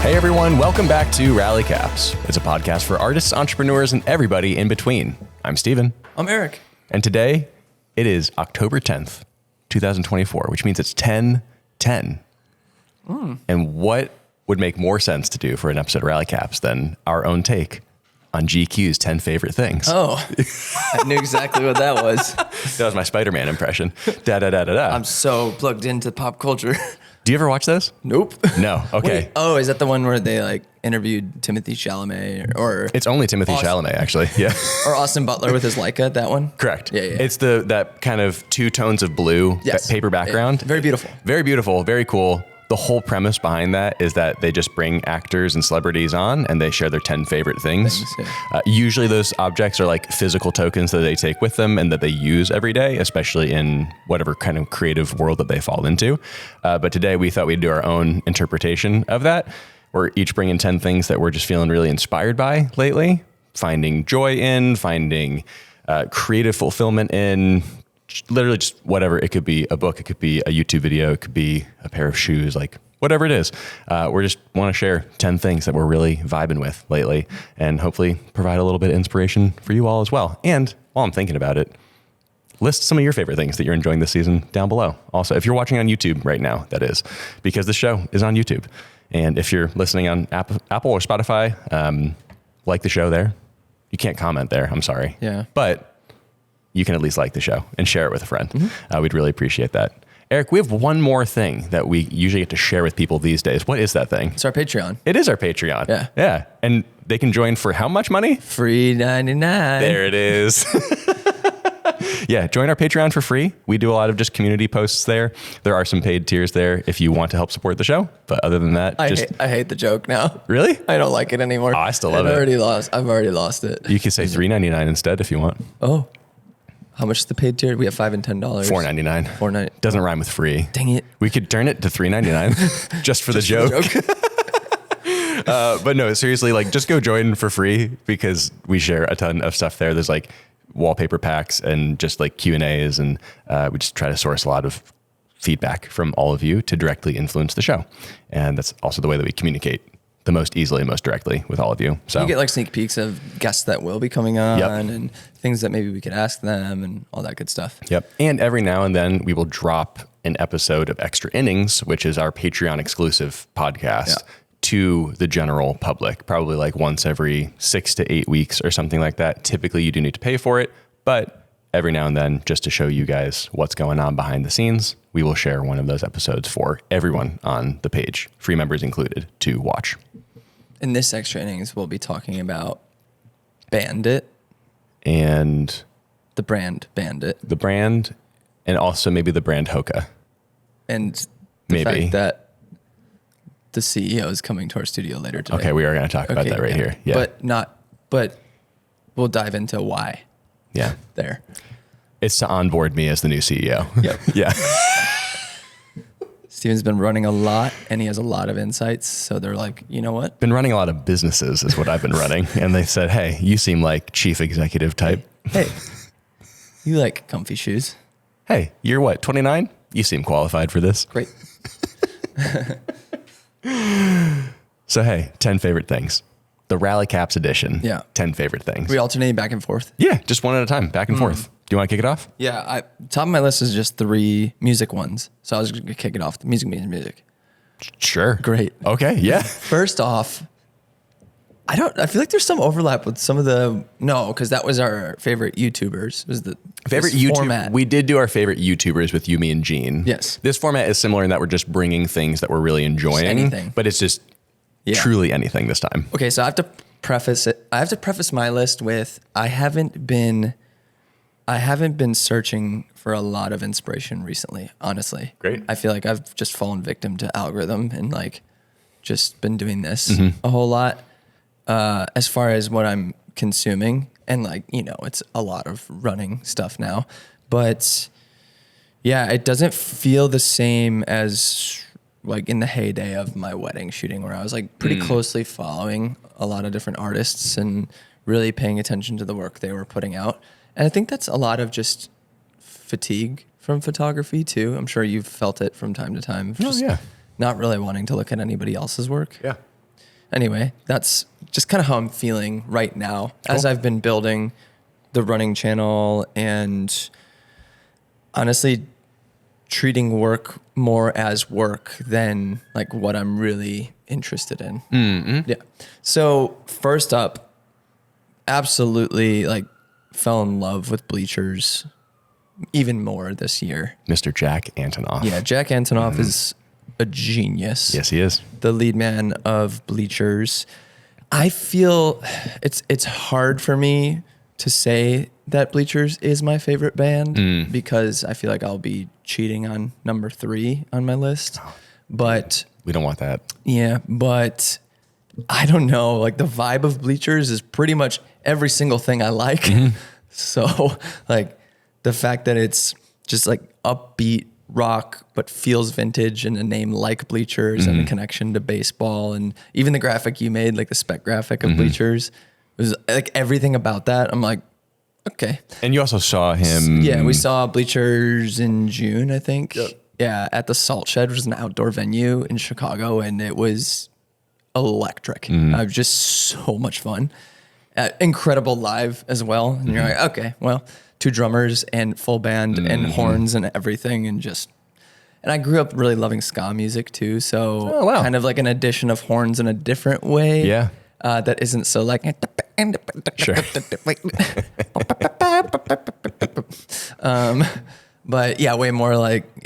Hey everyone, welcome back to Rally Caps. It's a podcast for artists, entrepreneurs, and everybody in between. I'm Steven. I'm Eric. And today, it is October 10th, 2024, which means it's 10/10. And what would make more sense to do for an episode of Rally Caps than our own take on GQ's 10 favorite things? Oh, I knew exactly what that was. That was my Spider-Man impression. Da-da-da-da-da. I'm so plugged into pop culture. Do you ever watch those? Nope. No. Okay. Wait, oh, is that the one where they like interviewed Timothy Chalamet or It's only Timothy Chalamet, actually. Yeah. or Austin Butler with his Leica? That one. Correct. Yeah. It's that kind of two tones of blue, Yes. that paper background. Yeah. Very beautiful. Very beautiful. Very cool. The whole premise behind that is that they just bring actors and celebrities on and they share their 10 favorite things. Usually those objects are like physical tokens that they take with them and that they use every day, especially in whatever kind of creative world that they fall into. But today we thought we'd do our own interpretation of that. We're each bringing 10 things that we're just feeling really inspired by lately, finding joy in, finding creative fulfillment in, literally just whatever. It could be a book, it could be a YouTube video, it could be a pair of shoes, like whatever it is. We just want to share 10 things that we're really vibing with lately and hopefully provide a little bit of inspiration for you all as well. And while I'm thinking about it, list some of your favorite things that you're enjoying this season down below. Also, if you're watching on YouTube right now, that is, because the show is on YouTube. And if you're listening on Apple or Spotify, like the show there. You can't comment there, I'm sorry. Yeah. But you can at least like the show and share it with a friend. We'd really appreciate that. Eric, we have one more thing that we usually get to share with people these days. What is that thing? It's our Patreon. It is our Patreon. Yeah. Yeah. And they can join for how much money? Free 99. There it is. Yeah, join our Patreon for free. We do a lot of just community posts there. There are some paid tiers there if you want to help support the show. But other than that, I hate the joke now. Really? I don't like it anymore. Oh, I still love it. I've already lost it. You could say $3.99 instead if you want. Oh. How much is the paid tier? We have $5 and $10. $4.99. $4.99. Doesn't rhyme with free. Dang it. We could turn it to $3.99 just for the joke. But no, seriously, like just go join for free because we share a ton of stuff there. There's like wallpaper packs and just like Q&As and we just try to source a lot of feedback from all of you to directly influence the show. And that's also the way that we communicate the most easily and most directly with all of you. So you get like sneak peeks of guests that will be coming on and things that maybe we could ask them and all that good stuff. Yep. And every now and then we will drop an episode of Extra Innings, which is our Patreon exclusive podcast to the general public, probably like once every 6 to 8 weeks or something like that. Typically you do need to pay for it, but every now and then just to show you guys what's going on behind the scenes, we will share one of those episodes for everyone on the page, free members included, to watch. In this Extra Innings, we'll be talking about Bandit. And the brand Bandit. The brand, and also maybe the brand Hoka. And the fact that the CEO is coming to our studio later today. Okay, we are going to talk about that right here. Yeah. But we'll dive into why. Yeah. There. It's to onboard me as the new CEO. Yep. Yeah. Steven's been running a lot and he has a lot of insights. So they're like, you know what? Been running a lot of businesses is what I've been running. And they said, hey, you seem like chief executive type. Hey, you like comfy shoes. Hey, you're what, 29? You seem qualified for this. Great. So, hey, 10 favorite things. The Rally Caps edition. Yeah. 10 favorite things. We alternate back and forth. Yeah, just one at a time, back and forth. Do you want to kick it off? Yeah, top of my list is just 3 music ones. So I was going to kick it off. Music. Sure. Great. Okay, yeah. First off, I feel like there's some overlap with some of because that was our favorite YouTubers. Was the favorite YouTube format. We did do our favorite YouTubers with you, me, and Gene. Yes. This format is similar in that we're just bringing things that we're really enjoying. Just anything. But it's just truly anything this time. Okay, so I have to preface it. I have to preface my list with I haven't been searching for a lot of inspiration recently, honestly. Great. I feel like I've just fallen victim to algorithm and like just been doing this a whole lot as far as what I'm consuming. And like, it's a lot of running stuff now. But yeah, it doesn't feel the same as like in the heyday of my wedding shooting where I was like pretty closely following a lot of different artists and really paying attention to the work they were putting out. And I think that's a lot of just fatigue from photography too. I'm sure you've felt it from time to time. Just not really wanting to look at anybody else's work. Yeah. anyway, that's just kind of how I'm feeling right now as I've been building the running channel and honestly treating work more as work than like what I'm really interested in. Mm-hmm. Yeah. So first up, absolutely like fell in love with Bleachers even more this year. Mr. Jack Antonoff. Yeah, Jack Antonoff is a genius. Yes, he is. The lead man of Bleachers. I feel it's hard for me to say that Bleachers is my favorite band because I feel like I'll be cheating on number 3 on my list. But we don't want that. Yeah, but I don't know. Like the vibe of Bleachers is pretty much every single thing I like. Mm-hmm. So like the fact that it's just like upbeat rock, but feels vintage and a name like Bleachers and a connection to baseball. And even the graphic you made, like the spec graphic of Bleachers, was like everything about that. I'm like, okay. And you also saw him. Yeah, we saw Bleachers in June, I think. Yep. Yeah, at the Salt Shed, which is an outdoor venue in Chicago. And it was electric. Just so much fun. Incredible live as well. And you're like, okay, well, 2 drummers and full band and horns and everything. And I grew up really loving ska music too. So kind of like an addition of horns in a different way. Yeah. That isn't so like, sure. But yeah, way more like,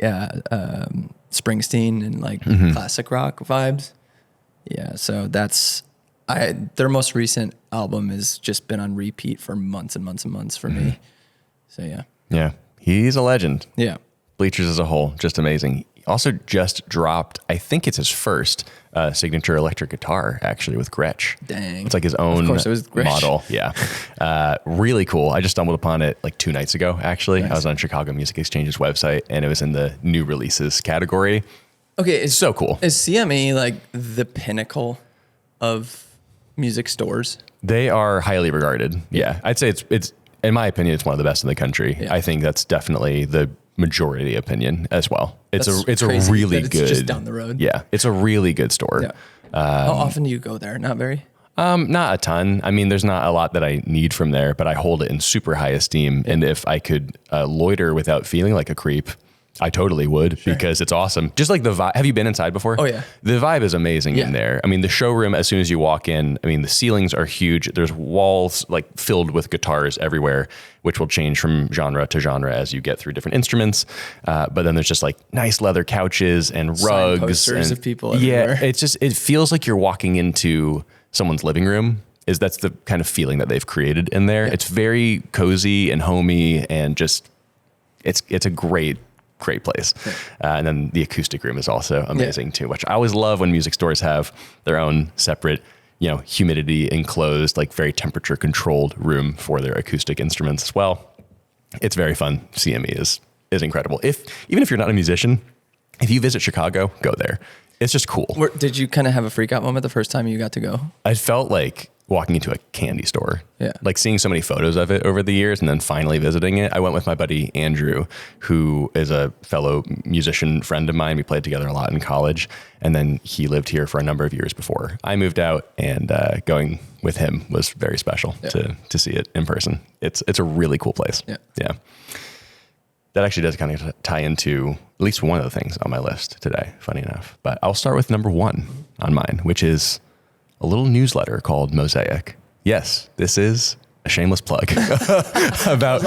Springsteen and like classic rock vibes. Yeah. So their most recent album has just been on repeat for months and months and months for me. So yeah. Yeah. He's a legend. Yeah. Bleachers as a whole, just amazing. He also just dropped, I think it's his first signature electric guitar, actually, with Gretsch. Dang. It's like his own of course it was Gretsch. Model. Yeah. Really cool. I just stumbled upon it like 2 nights ago, actually. Nice. I was on Chicago Music Exchange's website, and it was in the new releases category. Okay. It's so cool. Is CME like the pinnacle of music stores? They are highly regarded. Yeah. I'd say it's in my opinion, it's one of the best in the country. Yeah. I think that's definitely the majority opinion as well. It's a really good, just down the road. Yeah. It's a really good store. Yeah. How often do you go there? Not very? Not a ton. I mean, there's not a lot that I need from there, but I hold it in super high esteem. Yeah. And if I could loiter without feeling like a creep, I totally would, because it's awesome. Just like the vibe. Have you been inside before? Oh yeah. The vibe is amazing in there. I mean, the showroom, as soon as you walk in, I mean, the ceilings are huge. There's walls like filled with guitars everywhere, which will change from genre to genre as you get through different instruments. But then there's just like nice leather couches and rugs. Posters of people everywhere. Yeah, it feels like you're walking into someone's living room. That's the kind of feeling that they've created in there. Yeah. It's very cozy and homey, and just, it's a great place. And then the acoustic room is also amazing too, which I always love when music stores have their own separate, humidity enclosed, like very temperature controlled room for their acoustic instruments as well. It's very fun. CME is incredible. Even if you're not a musician, if you visit Chicago, go there. It's just cool. Did you kind of have a freak out moment the first time you got to go? I felt like walking into a candy store. Yeah. Like seeing so many photos of it over the years and then finally visiting it. I went with my buddy Andrew, who is a fellow musician friend of mine. We played together a lot in college, and then he lived here for a number of years before I moved out, and going with him was very special to see it in person. It's a really cool place. Yeah. That actually does kind of tie into at least one of the things on my list today, funny enough. But I'll start with number 1 on mine, which is a little newsletter called Mosaic. Yes, this is a shameless plug about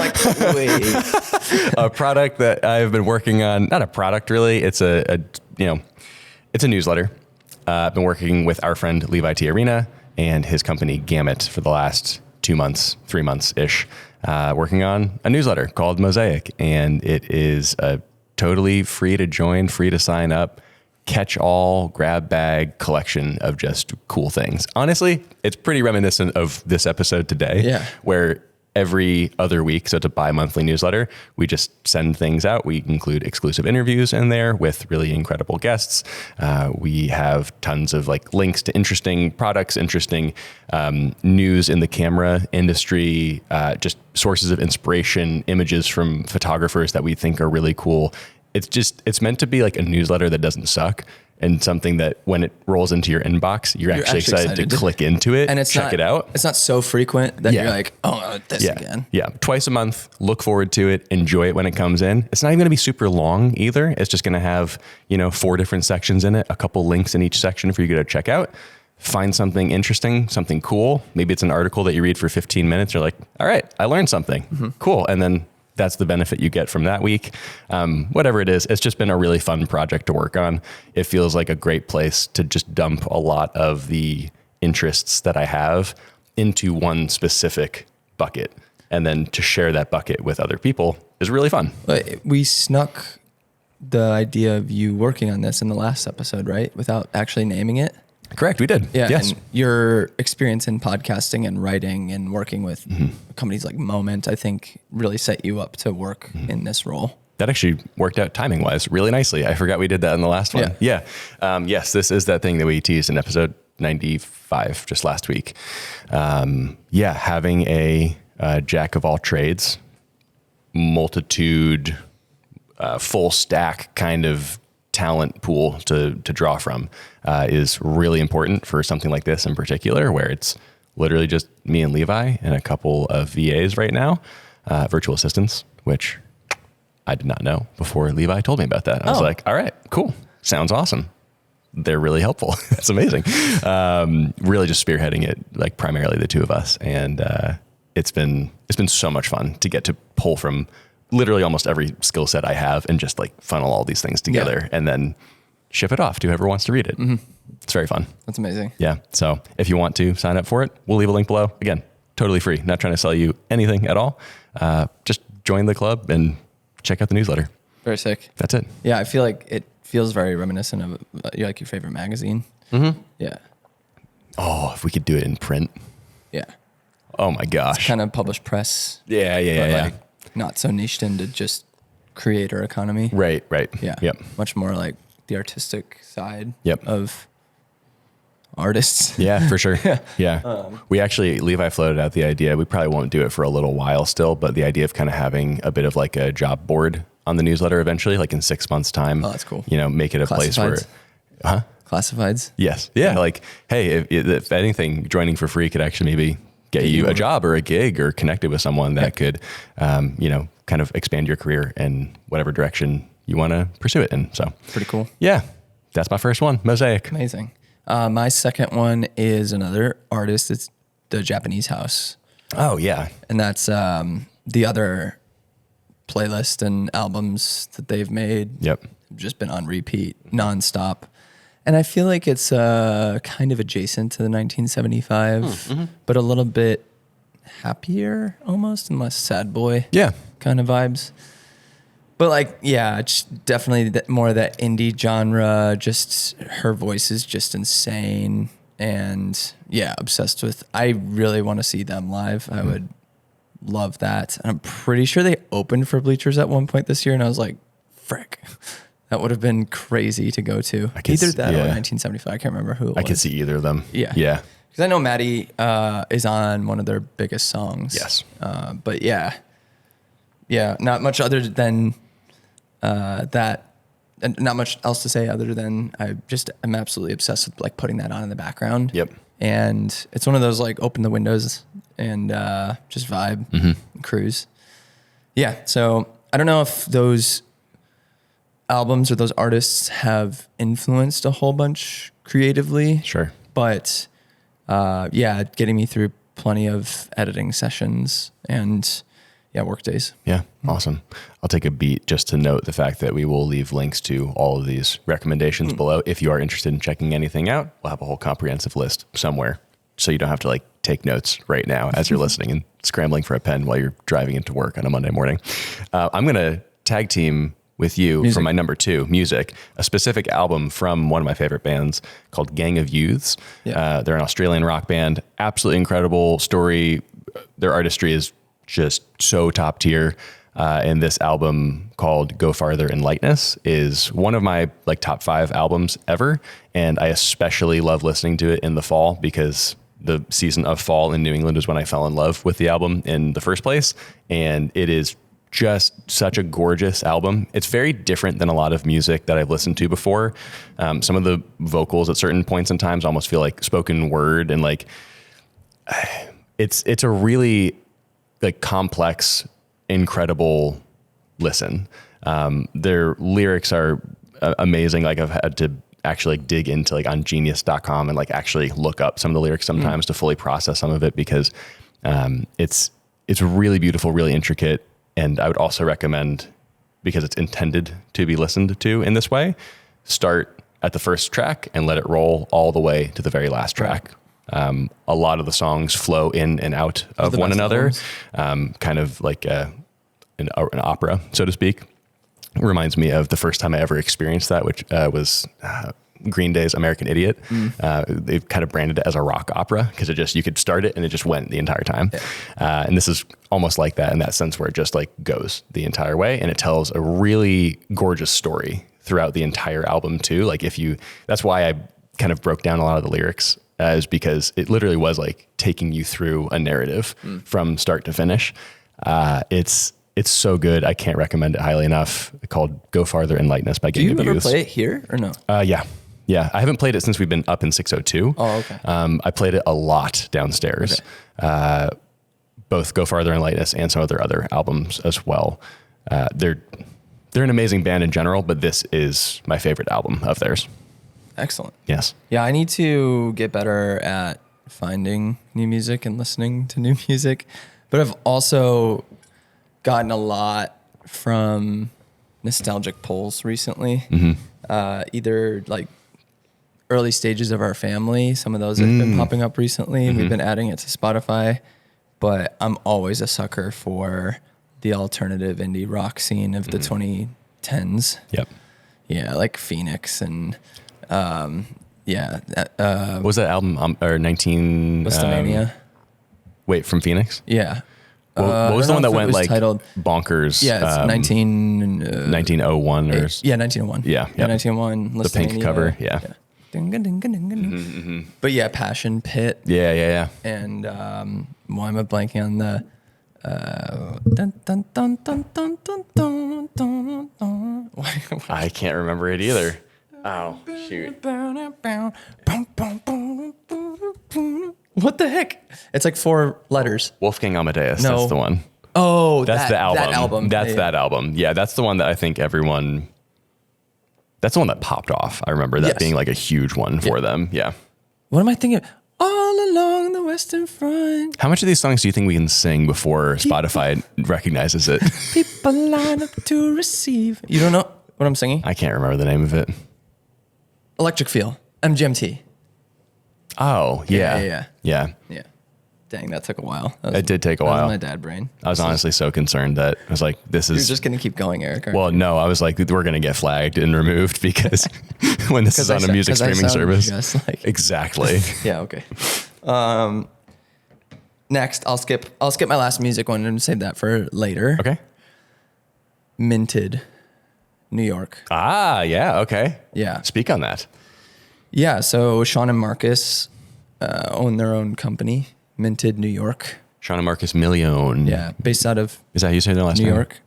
a product that I've been working on. Not a product, really. It's it's a newsletter. I've been working with our friend Levi T. Arena and his company Gamut for the last 2 months, 3 months-ish, working on a newsletter called Mosaic. And it is totally free to join, free to sign up, catch-all, grab bag collection of just cool things. Honestly, it's pretty reminiscent of this episode today, where every other week, so it's a bi-monthly newsletter, we just send things out. We include exclusive interviews in there with really incredible guests. We have tons of like links to interesting products, interesting news in the camera industry, just sources of inspiration, images from photographers that we think are really cool. It's meant to be like a newsletter that doesn't suck. and something that when it rolls into your inbox, you're actually excited to click into it and check it out. It's not so frequent that you're like, oh, this again. Yeah. Twice a month, look forward to it, enjoy it when it comes in. It's not even going to be super long either. It's just going to have, 4 different sections in it, a couple links in each section for you to go check out. Find something interesting, something cool. Maybe it's an article that you read for 15 minutes. You're like, all right, I learned something. Cool. And then that's the benefit you get from that week. Whatever it is, it's just been a really fun project to work on. It feels like a great place to just dump a lot of the interests that I have into one specific bucket. And then to share that bucket with other people is really fun. We snuck the idea of you working on this in the last episode, right? Without actually naming it. Correct, we did. Yeah, yes. And your experience in podcasting and writing and working with companies like Moment, I think, really set you up to work in this role. That actually worked out timing-wise really nicely. I forgot we did that in the last one. Yeah. Yes, this is that thing that we teased in episode 95 just last week. Having a jack of all trades, multitude, full stack kind of talent pool to draw from is really important for something like this in particular, where it's literally just me and Levi and a couple of VAs right now, virtual assistants, which I did not know before Levi told me about that. I was like, all right, cool. Sounds awesome. They're really helpful. It's amazing. Really just spearheading it, like primarily the two of us. And it's been so much fun to get to pull from literally almost every skill set I have and just like funnel all these things together and then ship it off to whoever wants to read it. It's very fun. That's amazing. Yeah. So if you want to sign up for it, we'll leave a link below. Again, totally free. Not trying to sell you anything at all. Just join the club and check out the newsletter. Very sick. That's it. Yeah. I feel like it feels very reminiscent of like your favorite magazine. Yeah. Oh, if we could do it in print. Yeah. Oh my gosh. It's kind of published press. Yeah. Like, not so niched into just creator economy. Right. Yeah. Yep. Much more like the artistic side Yep. of artists. Yeah, for sure. Yeah. We actually, Levi floated out the idea, we probably won't do it for a little while still, but the idea of kind of having a bit of like a job board on the newsletter eventually, like in 6 months time. Oh, that's cool. Make it a place where, Classifieds? Yes. Yeah. Like, hey, if anything, joining for free could actually maybe get you a job or a gig or connected with someone that could, kind of expand your career in whatever direction you want to pursue it in. So Pretty cool. Yeah. That's my first one, Mosaic. Amazing. My second one is another artist. It's the Japanese House. Oh yeah. And that's the other playlist and albums that they've made. Yep. Just been on repeat nonstop. And I feel like it's kind of adjacent to the 1975, but a little bit happier almost and less sad boy kind of vibes. But like, yeah, it's definitely more of that indie genre. Just her voice is just insane. And yeah, obsessed with, I really want to see them live. I would love that. And I'm pretty sure they opened for Bleachers at one point this year. And I was like, frick. That would have been crazy to go to. Either that or 1975. I can't remember who it was. I could see either of them. Yeah. Yeah. Because I know Maddie is on one of their biggest songs. Yes. But yeah, not much other than that. And not much else to say other than I'm absolutely obsessed with like putting that on in the background. Yep. And it's one of those like open the windows and just vibe, and cruise. Yeah. So I don't know if those albums or those artists have influenced a whole bunch creatively. Sure. But getting me through plenty of editing sessions and work days. Yeah. Awesome. I'll take a beat just to note the fact that we will leave links to all of these recommendations below. If you are interested in checking anything out, we'll have a whole comprehensive list somewhere. So you don't have to like take notes right now as you're listening and scrambling for a pen while you're driving into work on a Monday morning. I'm going to tag team with you for my number 2, music, a specific album from one of my favorite bands called Gang of Youths. Yeah. They're an Australian rock band, absolutely incredible story. Their artistry is just so top tier. And this album called Go Farther in Lightness is one of my like top 5 albums ever. And I especially love listening to it in the fall because the season of fall in New England is when I fell in love with the album in the first place. And it is just such a gorgeous album. It's very different than a lot of music that I've listened to before. Some of the vocals at certain points in times almost feel like spoken word, and like it's a really like complex, incredible listen. Their lyrics are amazing. Like I've had to actually like dig into like on genius.com and like actually look up some of the lyrics sometimes to fully process some of it, because it's really beautiful, really intricate. And I would also recommend, because it's intended to be listened to in this way, start at the first track and let it roll all the way to the very last track. A lot of the songs flow in and out of one another, kind of like an opera, so to speak. It reminds me of the first time I ever experienced that, which was Green Day's American Idiot. They've kind of branded it as a rock opera, because you could start it and it just went the entire time. And this is almost like that in that sense, where it just like goes the entire way, and it tells a really gorgeous story throughout the entire album too. Like that's why I kind of broke down a lot of the lyrics, is because it literally was like taking you through a narrative from start to finish. It's so good. I can't recommend it highly enough. It's called Go Farther in Lightness by Gang of Youths. Do you ever play it here or no? Yeah. I haven't played it since we've been up in 602. Oh, okay. I played it a lot downstairs. Okay. Both Go Farther in Lightness and some of their other albums as well. They're an amazing band in general, but this is my favorite album of theirs. Excellent. Yes. Yeah, I need to get better at finding new music and listening to new music, but I've also gotten a lot from nostalgic pulls recently. Either like early stages of our family. Some of those have been popping up recently. We've been adding it to Spotify, but I'm always a sucker for the alternative indie rock scene of the 2010s. Yep. Yeah, like Phoenix and what was that album? Or 19... Listomania. Wait, from Phoenix? Yeah. What was the one that went like titled, bonkers? Yeah, it's 1901 or... Yeah, 1901. Yeah. 1901. The pink cover, yeah. But yeah, Passion Pit. Yeah. And why am I blanking on the... I can't remember it either. Oh, shoot. What the heck? It's like 4 letters. Wolfgang Amadeus, No. that's the one. Oh, That's the album. That album. That's that album. Yeah, that's the one that I think everyone... That's the one that popped off. I remember that being like a huge one for them. Yeah. What am I thinking? All along the Western Front. How much of these songs do you think we can sing before Spotify recognizes it? People line up to receive. You don't know what I'm singing? I can't remember the name of it. Electric Feel. MGMT. Oh, yeah. Yeah. Dang, that took a while. It did take a while. That was my dad brain. I was honestly so concerned that I was like, this is... You're just going to keep going, Eric. Well, no, I was like, we're going to get flagged and removed because when this is on a music streaming service. Like, exactly. Yeah, okay. Next, I'll skip my last music one and save that for later. Okay. Minted, New York. Ah, yeah, okay. Yeah. Speak on that. Yeah, so Sean and Marcus own their own company, Minted, New York. Sean and Marcus Million. Yeah, based out of... Is that how you say their last name? name? New York.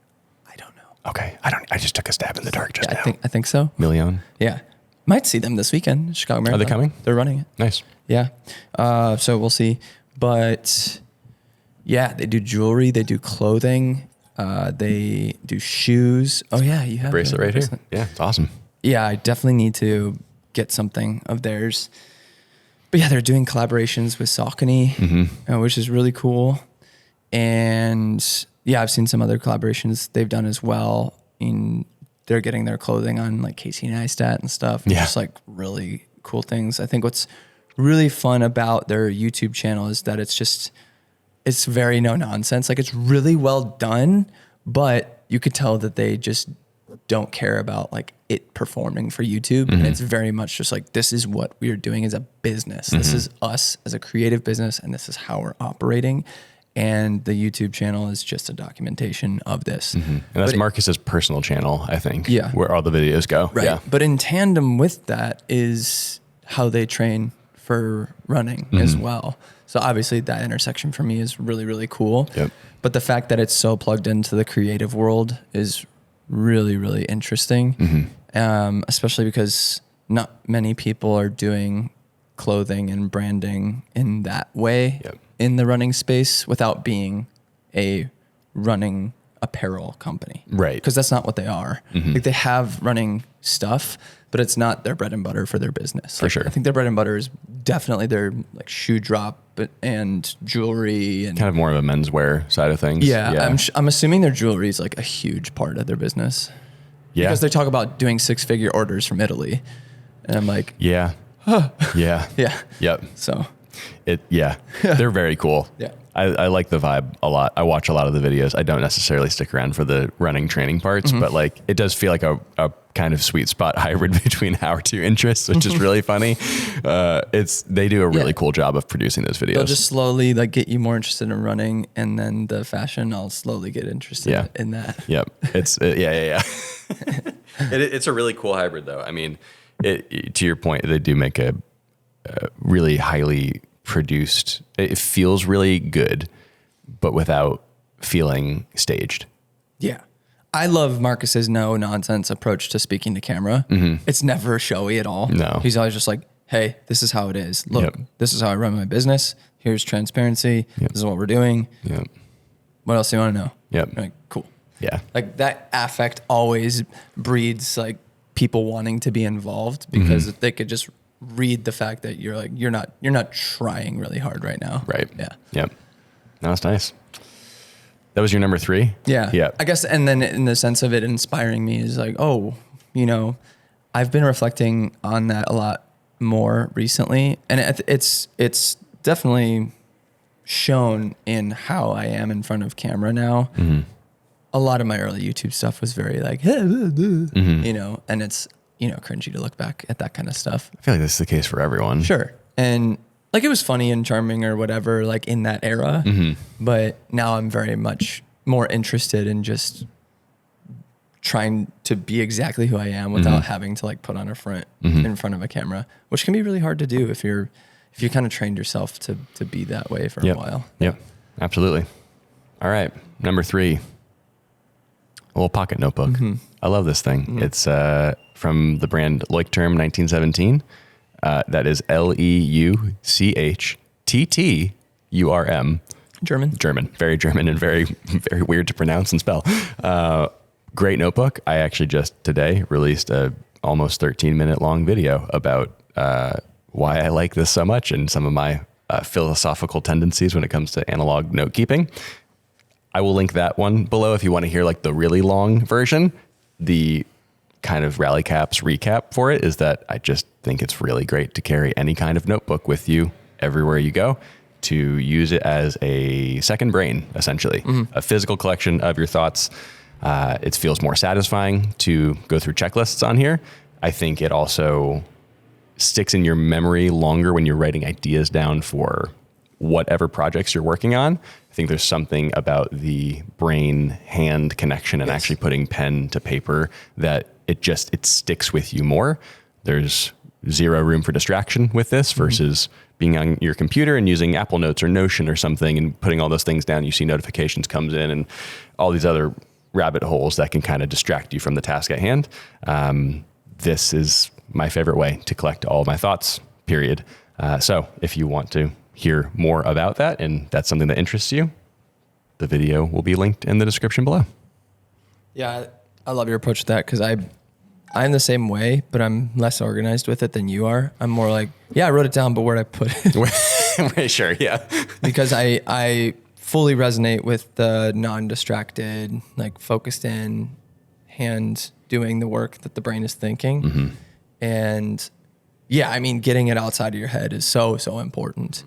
I don't know. Okay. I just took a stab in the dark just now. I think so. Million. Yeah. Might see them this weekend, Chicago Marathon. Are they coming? They're running it. Nice. Yeah. So we'll see. But yeah, they do jewelry. They do clothing. They do shoes. Oh yeah, you have bracelet right here. Yeah, it's awesome. Yeah, I definitely need to get something of theirs. But yeah, they're doing collaborations with Saucony, which is really cool. And yeah, I've seen some other collaborations they've done as well. They're getting their clothing on like Casey Neistat and stuff. Yeah. Just like really cool things. I think what's really fun about their YouTube channel is that it's very no nonsense. Like it's really well done, but you could tell that they just don't care about like it performing for YouTube. And it's very much just like, this is what we are doing as a business. This is us as a creative business, and this is how we're operating. And the YouTube channel is just a documentation of this. And that's Marcus's personal channel, I think. Yeah. Where all the videos go. Right. Yeah. But in tandem with that is how they train for running as well. So obviously that intersection for me is really, really cool. Yep. But the fact that it's so plugged into the creative world is really, really interesting. Especially because not many people are doing clothing and branding in that way in the running space without being a running apparel company. Right. Because that's not what they are. Like they have running stuff, but it's not their bread and butter for their business. For sure. I think their bread and butter is definitely their like shoe drop and jewelry and kind of more of a menswear side of things. Yeah. I'm assuming their jewelry is like a huge part of their business. Yeah. Because they talk about doing 6-figure orders from Italy. And I'm like, yeah. Yeah. Yep. So they're very cool. Yeah. I like the vibe a lot. I watch a lot of the videos. I don't necessarily stick around for the running training parts, but like it does feel like a kind of sweet spot hybrid between our two interests, which is really funny. They do a really cool job of producing those videos. They'll just slowly like get you more interested in running, and then the fashion, I'll slowly get interested in that. Yep. It's it's a really cool hybrid though. I mean, to your point, they do make a really highly produced. It feels really good, but without feeling staged. Yeah. I love Marcus's no nonsense approach to speaking to camera. It's never showy at all. No. He's always just like, hey, this is how it is. Look, this is how I run my business. Here's transparency. This is what we're doing. Yep. What else do you want to know? Yep. Like, cool. Yeah. Like that affect always breeds like people wanting to be involved because they could just read the fact that you're like, you're not trying really hard right now. Right. Yeah. Yep. No, that's nice. That was your number 3? Yeah. Yeah. I guess, and then in the sense of it inspiring me is like, oh, you know, I've been reflecting on that a lot more recently. And it's definitely shown in how I am in front of camera now. A lot of my early YouTube stuff was very like, you know, and it's, you know, cringy to look back at that kind of stuff. I feel like this is the case for everyone. Sure. And like it was funny and charming or whatever, like in that era. But now I'm very much more interested in just trying to be exactly who I am without having to like put on a front in front of a camera, which can be really hard to do if you kind of trained yourself to be that way for a while. Yep. Absolutely. All right. Number 3, a little pocket notebook. I love this thing. It's from the brand Leuchtturm 1917. That is Leuchtturm. German. Very German and very, very weird to pronounce and spell. Great notebook. I actually just today released a almost 13-minute long video about why I like this so much and some of my philosophical tendencies when it comes to analog note keeping. I will link that one below if you want to hear like the really long version. The kind of rally caps recap for it is that I just think it's really great to carry any kind of notebook with you everywhere you go, to use it as a second brain, essentially, a physical collection of your thoughts. It feels more satisfying to go through checklists on here. I think it also sticks in your memory longer when you're writing ideas down for whatever projects you're working on. I think there's something about the brain-hand connection and actually putting pen to paper that it sticks with you more. There's zero room for distraction with this versus being on your computer and using Apple Notes or Notion or something and putting all those things down. You see notifications comes in and all these other rabbit holes that can kind of distract you from the task at hand. This is my favorite way to collect all of my thoughts, period. So if you want to hear more about that and that's something that interests you, the video will be linked in the description below. Yeah, I love your approach to that because I'm the same way, but I'm less organized with it than you are. I'm more like, I wrote it down, but where'd I put it? Sure, yeah. Because I fully resonate with the non-distracted, like focused in hand doing the work that the brain is thinking. And I mean, getting it outside of your head is so, so important.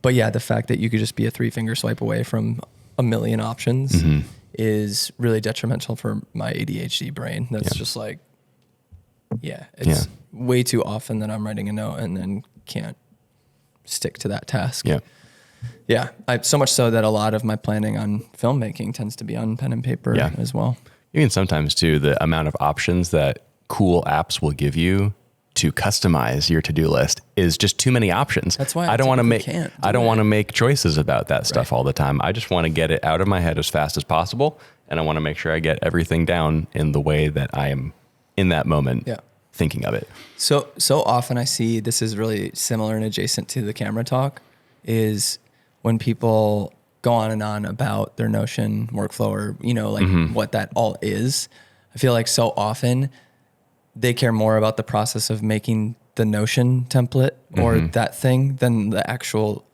But the fact that you could just be a 3-finger swipe away from a million options is really detrimental for my ADHD brain. That's just like, it's way too often that I'm writing a note and then can't stick to that task. So much so that a lot of my planning on filmmaking tends to be on pen and paper as well. Even sometimes too, the amount of options that cool apps will give you to customize your to-do list is just too many options. That's why I don't want to make I don't want to make choices about that stuff all the time. I just want to get it out of my head as fast as possible, and I want to make sure I get everything down in the way that I am in that moment thinking of it. So often I see this is really similar and adjacent to the camera talk is when people go on and on about their Notion workflow or, what that all is. I feel like so often they care more about the process of making the Notion template or that thing than the actual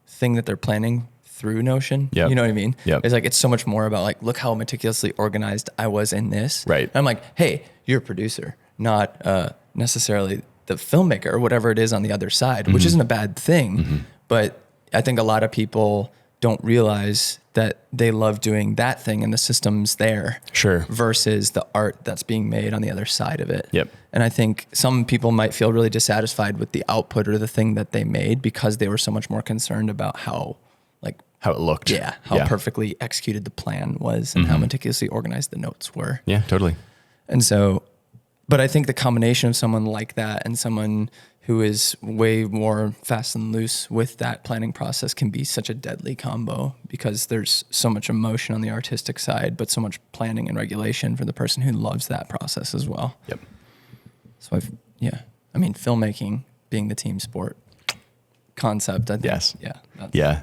thing that they're planning through Notion. Yep. You know what I mean? Yep. It's like, it's so much more about like, look how meticulously organized I was in this. Right. And I'm like, hey, you're a producer, not necessarily the filmmaker or whatever it is on the other side, which isn't a bad thing. But I think a lot of people don't realize that they love doing that thing and the system's there. Sure. Versus the art that's being made on the other side of it. Yep. And I think some people might feel really dissatisfied with the output or the thing that they made because they were so much more concerned about how it looked. How perfectly executed the plan was and how meticulously organized the notes were. Yeah, totally. And so, but I think the combination of someone like that and someone who is way more fast and loose with that planning process can be such a deadly combo because there's so much emotion on the artistic side, but so much planning and regulation for the person who loves that process as well. Yep. So I mean, filmmaking being the team sport concept. I think, Yes. Yeah.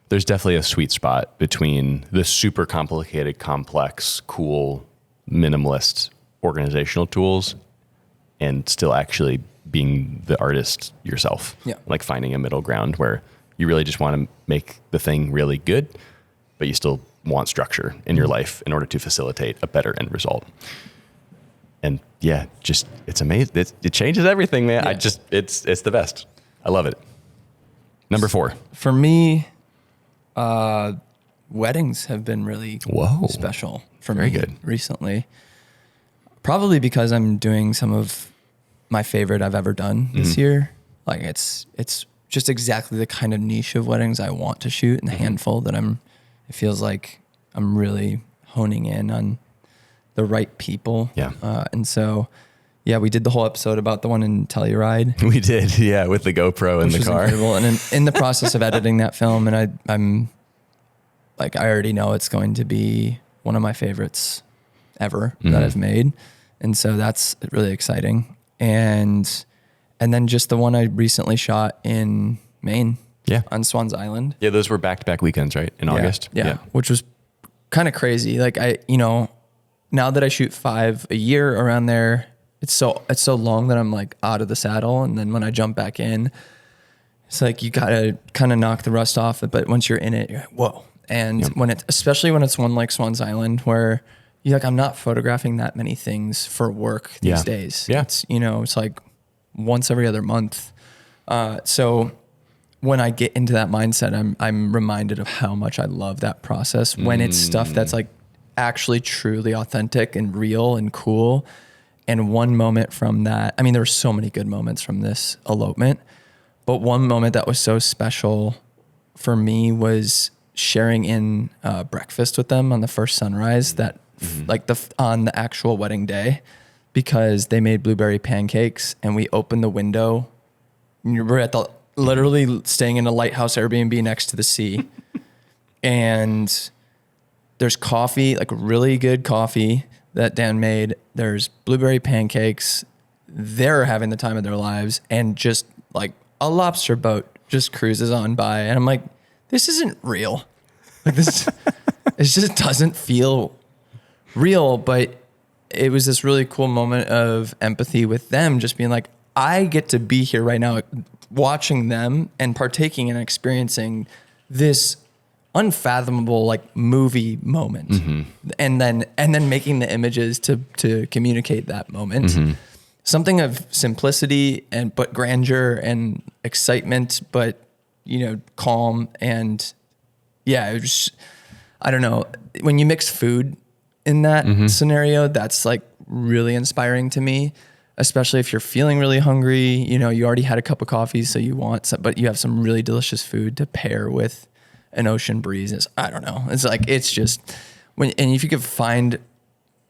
There's definitely a sweet spot between the super complicated, complex, cool, minimalist organizational tools and still actually being the artist yourself. Yeah. Like finding a middle ground where you really just want to make the thing really good, but you still want structure in your life in order to facilitate a better end result. And just it's amazing. It changes everything, man. Yeah. It's the best. I love it. Number 4. For me, weddings have been really special for Very me good. recently. Probably because I'm doing some of my favorite I've ever done this year. Like it's just exactly the kind of niche of weddings I want to shoot and the handful that it feels like I'm really honing in on the right people. Yeah. And so, we did the whole episode about the one in Telluride. We did, with the GoPro in the car. Incredible. And in the process of editing that film, and I'm like, I already know it's going to be one of my favorites ever that I've made. And so that's really exciting. And then just the one I recently shot in Maine. Yeah. On Swans Island. Yeah, those were back-to-back weekends, right? In August? Yeah. Which was kind of crazy. Like now that I shoot 5 a year around there, it's so long that I'm like out of the saddle. And then when I jump back in, it's like you gotta kind of knock the rust off. But once you're in it, you're like, whoa. And especially when it's one like Swans Island where you're like, I'm not photographing that many things for work these days. Yeah. It's, it's like once every other month. So when I get into that mindset, I'm reminded of how much I love that process when it's stuff that's like actually truly authentic and real and cool. And one moment from that, I mean, there were so many good moments from this elopement, but one moment that was so special for me was sharing in breakfast with them on the first sunrise that on the actual wedding day, because they made blueberry pancakes and we opened the window. We're at literally staying in a lighthouse Airbnb next to the sea. And there's coffee, like really good coffee that Dan made. There's blueberry pancakes. They're having the time of their lives. And just like a lobster boat just cruises on by. And I'm like, this isn't real. Like this, it just doesn't feel real. But it was this really cool moment of empathy with them, just being like, I get to be here right now watching them and partaking and experiencing this unfathomable like movie moment, and then making the images to communicate that moment. Something of simplicity but grandeur and excitement, but calm. And it was, I don't know, when you mix food in that scenario, that's like really inspiring to me, especially if you're feeling really hungry. You already had a cup of coffee, so you want some, but you have some really delicious food to pair with an ocean breeze. I don't know. It's like, it's just and if you could find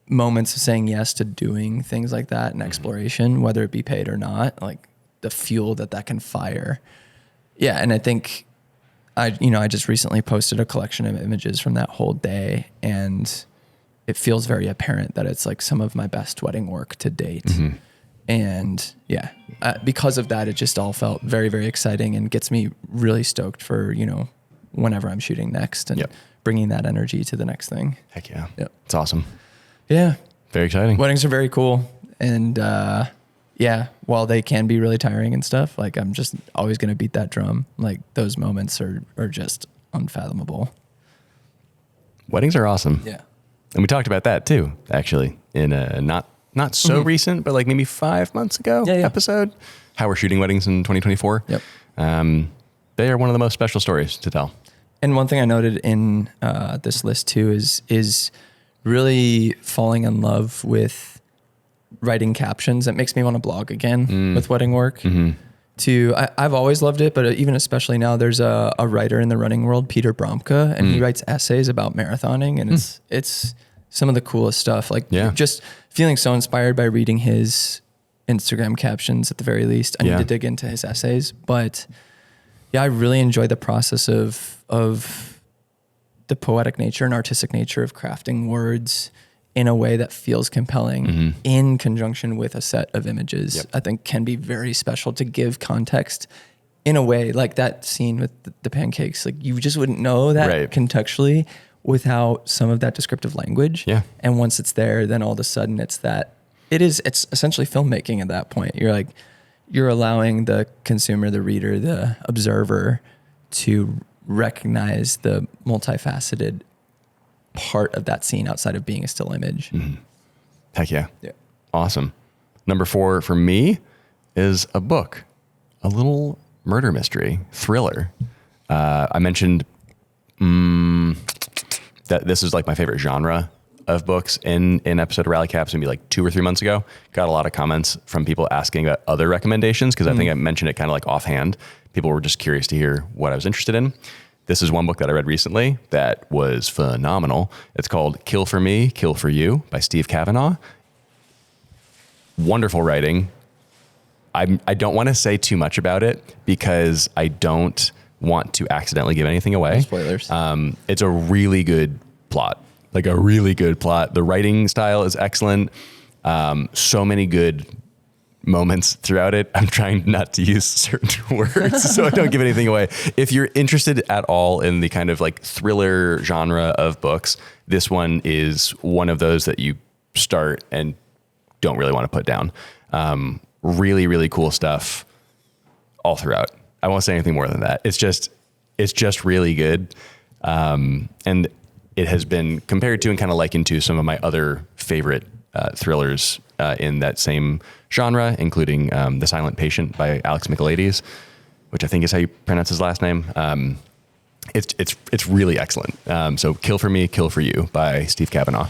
moments of saying yes to doing things like that and exploration, whether it be paid or not, like the fuel that can fire. Yeah. And I think I just recently posted a collection of images from that whole day, and it feels very apparent that it's like some of my best wedding work to date. Mm-hmm. And yeah, because of that, it just all felt very, very exciting and gets me really stoked for, whenever I'm shooting next and bringing that energy to the next thing. Heck yeah. Yep. It's awesome. Yeah. Very exciting. Weddings are very cool. And while they can be really tiring and stuff, like I'm just always going to beat that drum. Like those moments are just unfathomable. Weddings are awesome. Yeah. And we talked about that too, actually, in a not so recent, but like maybe 5 months ago episode, how we're shooting weddings in 2024. Yep. They are one of the most special stories to tell. And one thing I noted in this list too is really falling in love with writing captions. That makes me want to blog again with wedding work. Mm-hmm. I've always loved it, but even especially now, there's a writer in the running world, Peter Bromka, and he writes essays about marathoning, and it's some of the coolest stuff. Like just feeling so inspired by reading his Instagram captions at the very least. I need to dig into his essays, but yeah, I really enjoy the process of the poetic nature and artistic nature of crafting words in a way that feels compelling in conjunction with a set of images. I think can be very special to give context in a way like that scene with the pancakes. Like you just wouldn't know that contextually without some of that descriptive language. Yeah. And once it's there, then all of a sudden it's essentially filmmaking at that point. You're allowing the consumer, the reader, the observer to recognize the multifaceted part of that scene outside of being a still image. Mm-hmm. Heck yeah. Yeah. Awesome. Number 4 for me is a book, a little murder mystery thriller. I mentioned that this is like my favorite genre of books in an episode of Rally Caps, maybe like 2 or 3 months ago. Got a lot of comments from people asking about other recommendations because I think I mentioned it kind of like offhand. People were just curious to hear what I was interested in. This is one book that I read recently that was phenomenal. It's called Kill for Me, Kill for You by Steve Cavanagh. Wonderful writing. I don't want to say too much about it because I don't want to accidentally give anything away. No spoilers. It's a really good plot, like a really good plot. The writing style is excellent. So many good moments throughout it. I'm trying not to use certain words so I don't give anything away. If you're interested at all in the kind of like thriller genre of books, this one is one of those that you start and don't really want to put down. Really, really cool stuff all throughout. I won't say anything more than that. It's just really good. And it has been compared to and kind of likened to some of my other favorite thrillers in that same genre, including The Silent Patient by Alex Michaelides, which I think is how you pronounce his last name. It's really excellent. So Kill for Me, Kill for You by Steve Cavanagh.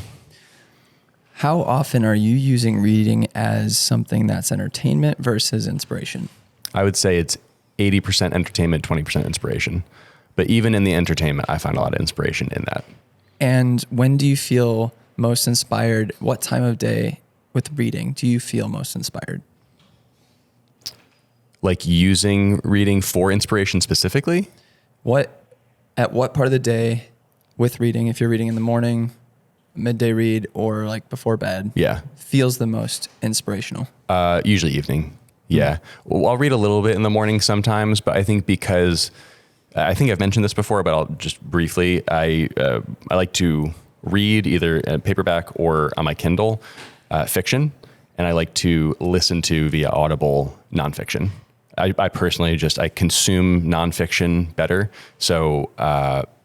How often are you using reading as something that's entertainment versus inspiration? I would say it's 80% entertainment, 20% inspiration. But even in the entertainment, I find a lot of inspiration in that. And when do you feel most inspired? What time of day with reading do you feel most inspired? Like using reading for inspiration specifically? At what part of the day with reading, if you're reading in the morning, midday read, or like before bed, feels the most inspirational? Usually evening. Yeah. Well, I'll read a little bit in the morning sometimes, but I think because I think I've mentioned this before, but I'll just briefly, I like to read either a paperback or on my Kindle fiction, and I like to listen to via Audible nonfiction. I personally I consume nonfiction better. So,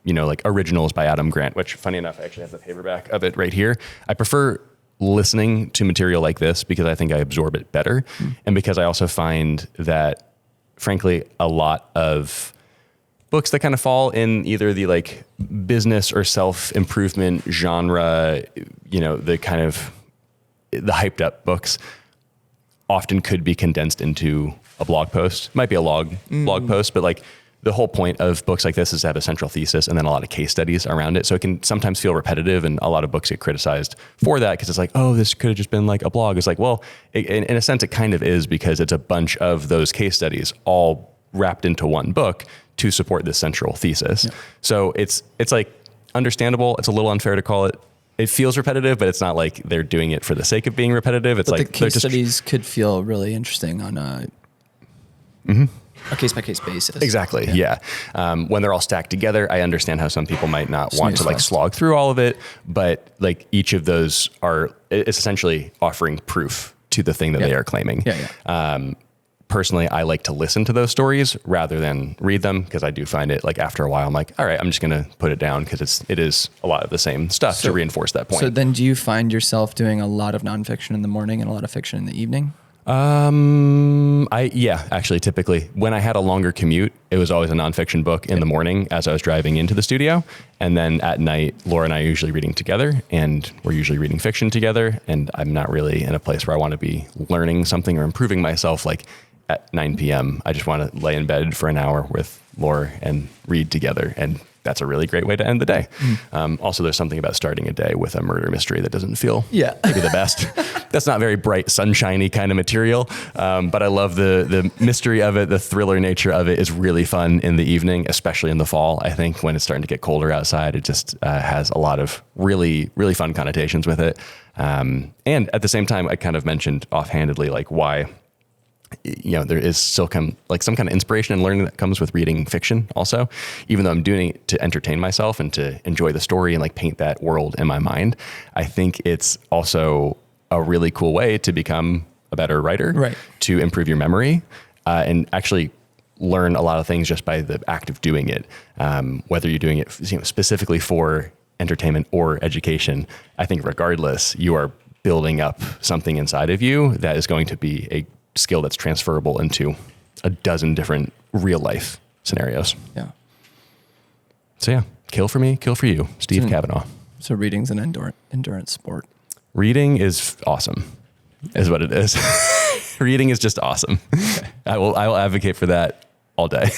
like Originals by Adam Grant, which funny enough, I actually have the paperback of it right here. I prefer listening to material like this because I think I absorb it better. And because I also find that, frankly, a lot of books that kind of fall in either the like business or self-improvement genre, the kind of the hyped up books often could be condensed into a blog post. Might be a blog post, but like the whole point of books like this is to have a central thesis and then a lot of case studies around it. So it can sometimes feel repetitive, and a lot of books get criticized for that because it's like, oh, this could have just been like a blog. It's like, well, in a sense, it kind of is, because it's a bunch of those case studies all wrapped into one book to support this central thesis. Yeah. So it's like understandable. It's a little unfair to call it. It feels repetitive, but it's not like they're doing it for the sake of being repetitive. It's like the case studies could feel really interesting on a case-by-case basis. Exactly. Yeah. When they're all stacked together, I understand how some people might not want to like slog through all of it, but like each of those it's essentially offering proof to the thing that they are claiming. Personally, I like to listen to those stories rather than read them, because I do find it like after a while, I'm like, all right, I'm just going to put it down, because it is a lot of the same stuff to reinforce that point. So then do you find yourself doing a lot of nonfiction in the morning and a lot of fiction in the evening? Actually, typically when I had a longer commute, it was always a nonfiction book in the morning as I was driving into the studio. And then at night, Laura and I are usually reading together, and we're usually reading fiction together. And I'm not really in a place where I want to be learning something or improving myself like at 9 p.m. I just want to lay in bed for an hour with Laura and read together. And that's a really great way to end the day. Also, there's something about starting a day with a murder mystery that doesn't feel maybe the best. That's not very bright, sunshiny kind of material. But I love the mystery of it. The thriller nature of it is really fun in the evening, especially in the fall. I think when it's starting to get colder outside, it just has a lot of really, really fun connotations with it. And at the same time, I kind of mentioned offhandedly, like why, there is still some kind of inspiration and learning that comes with reading fiction also, even though I'm doing it to entertain myself and to enjoy the story and like paint that world in my mind. I think it's also a really cool way to become a better writer, to improve your memory, and actually learn a lot of things just by the act of doing it. Whether you're doing it specifically for entertainment or education, I think regardless, you are building up something inside of you that is going to be a skill that's transferable into a dozen different real life scenarios. Yeah. So yeah, kill for me, kill for you, Steve Cavanagh. So reading's an endurance sport. Reading is awesome, is what it is. Reading is just awesome. Okay. I will advocate for that all day.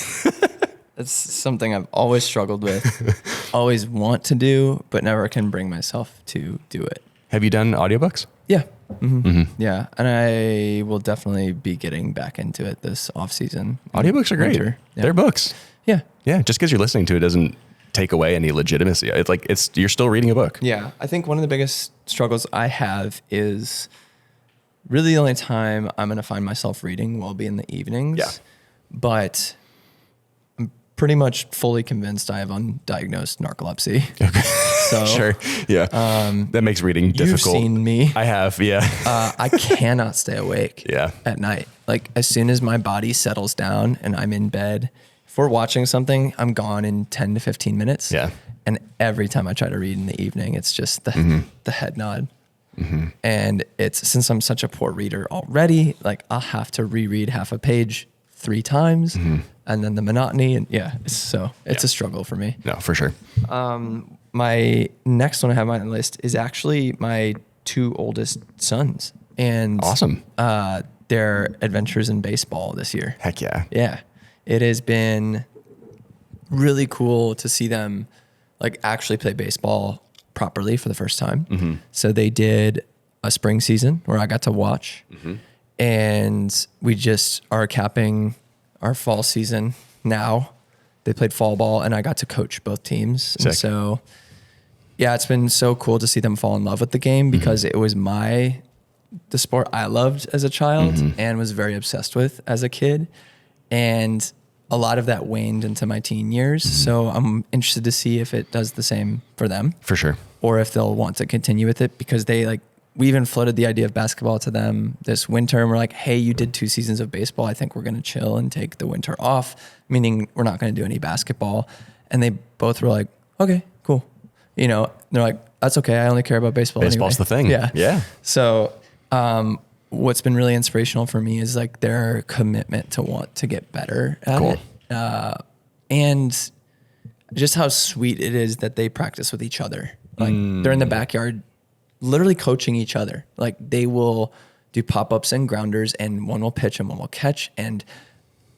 That's something I've always struggled with, always want to do, but never can bring myself to do it. Have you done audiobooks? Yeah. Yeah. And I will definitely be getting back into it this off season. Audiobooks are great. Yeah. They're books. Yeah. Yeah. Just because you're listening to it doesn't take away any legitimacy. It's like, you're still reading a book. Yeah. I think one of the biggest struggles I have is really the only time I'm going to find myself reading will be in the evenings. Yeah. But I'm pretty much fully convinced I have undiagnosed narcolepsy. Okay. So, sure. Yeah. That makes reading difficult. You've seen me. I have. Yeah. I cannot stay awake at night. Like as soon as my body settles down and I'm in bed, if we're watching something, I'm gone in 10 to 15 minutes. Yeah. And every time I try to read in the evening, it's just the head nod. And since I'm such a poor reader already, like I'll have to reread half a page 3 times and then the monotony. And it's a struggle for me. No, for sure. My next one I have on my list is actually my 2 oldest sons, and awesome. Their adventures in baseball this year. Heck yeah. Yeah. It has been really cool to see them like actually play baseball properly for the first time. So they did a spring season where I got to watch, and we just are capping our fall season now. They played fall ball and I got to coach both teams. Sick. And so, yeah, it's been so cool to see them fall in love with the game, because it was the sport I loved as a child and was very obsessed with as a kid. And a lot of that waned into my teen years. So I'm interested to see if it does the same for them. For sure. Or if they'll want to continue with it, because we even floated the idea of basketball to them this winter, and we're like, hey, you did 2 seasons of baseball. I think we're going to chill and take the winter off, meaning we're not going to do any basketball. And they both were like, okay, cool. They're like, that's okay. I only care about baseball. Baseball's the thing. Yeah. Yeah. So what's been really inspirational for me is like their commitment to want to get better at it. And just how sweet it is that they practice with each other. Like they're in the backyard literally coaching each other. Like they will do pop-ups and grounders, and one will pitch and one will catch. And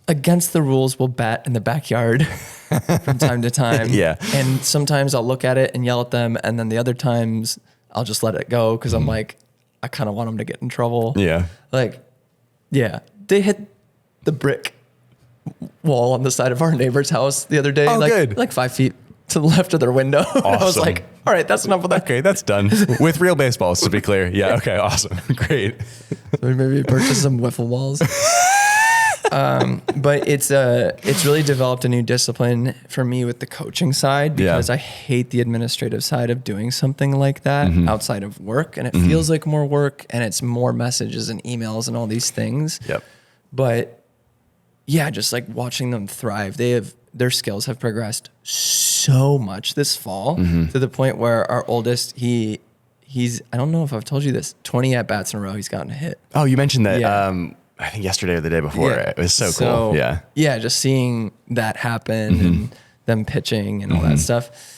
against the rules, will bat in the backyard from time to time. Yeah. And sometimes I'll look at it and yell at them. And then the other times I'll just let it go because I'm like, I kind of want them to get in trouble. Yeah. Like, yeah. They hit the brick wall on the side of our neighbor's house the other day. Oh, good. Like 5 feet to the left of their window. Awesome. I was like, all right, that's enough of that. Okay, that's done. With real baseballs, to be clear. Yeah, okay, awesome. Great. So maybe purchase some wiffle balls. But it's really developed a new discipline for me with the coaching side because I hate the administrative side of doing something like that outside of work. And it feels like more work and it's more messages and emails and all these things. Yep. But yeah, just like watching them thrive, their skills have progressed so much this fall to the point where our oldest, he's, I don't know if I've told you this, 20 at bats in a row, he's gotten a hit. Oh, you mentioned that. Yeah. I think yesterday or the day before. Yeah. It was so cool. Yeah. Yeah, just seeing that happen and them pitching and all that stuff.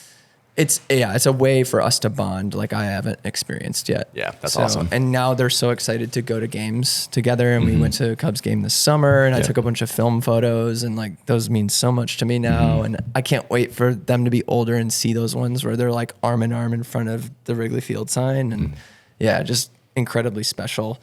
It's a way for us to bond like I haven't experienced yet. Yeah, that's awesome. And now they're so excited to go to games together. And we went to a Cubs game this summer and I took a bunch of film photos and like those mean so much to me now. And I can't wait for them to be older and see those ones where they're like arm in arm in front of the Wrigley Field sign. And yeah, just incredibly special.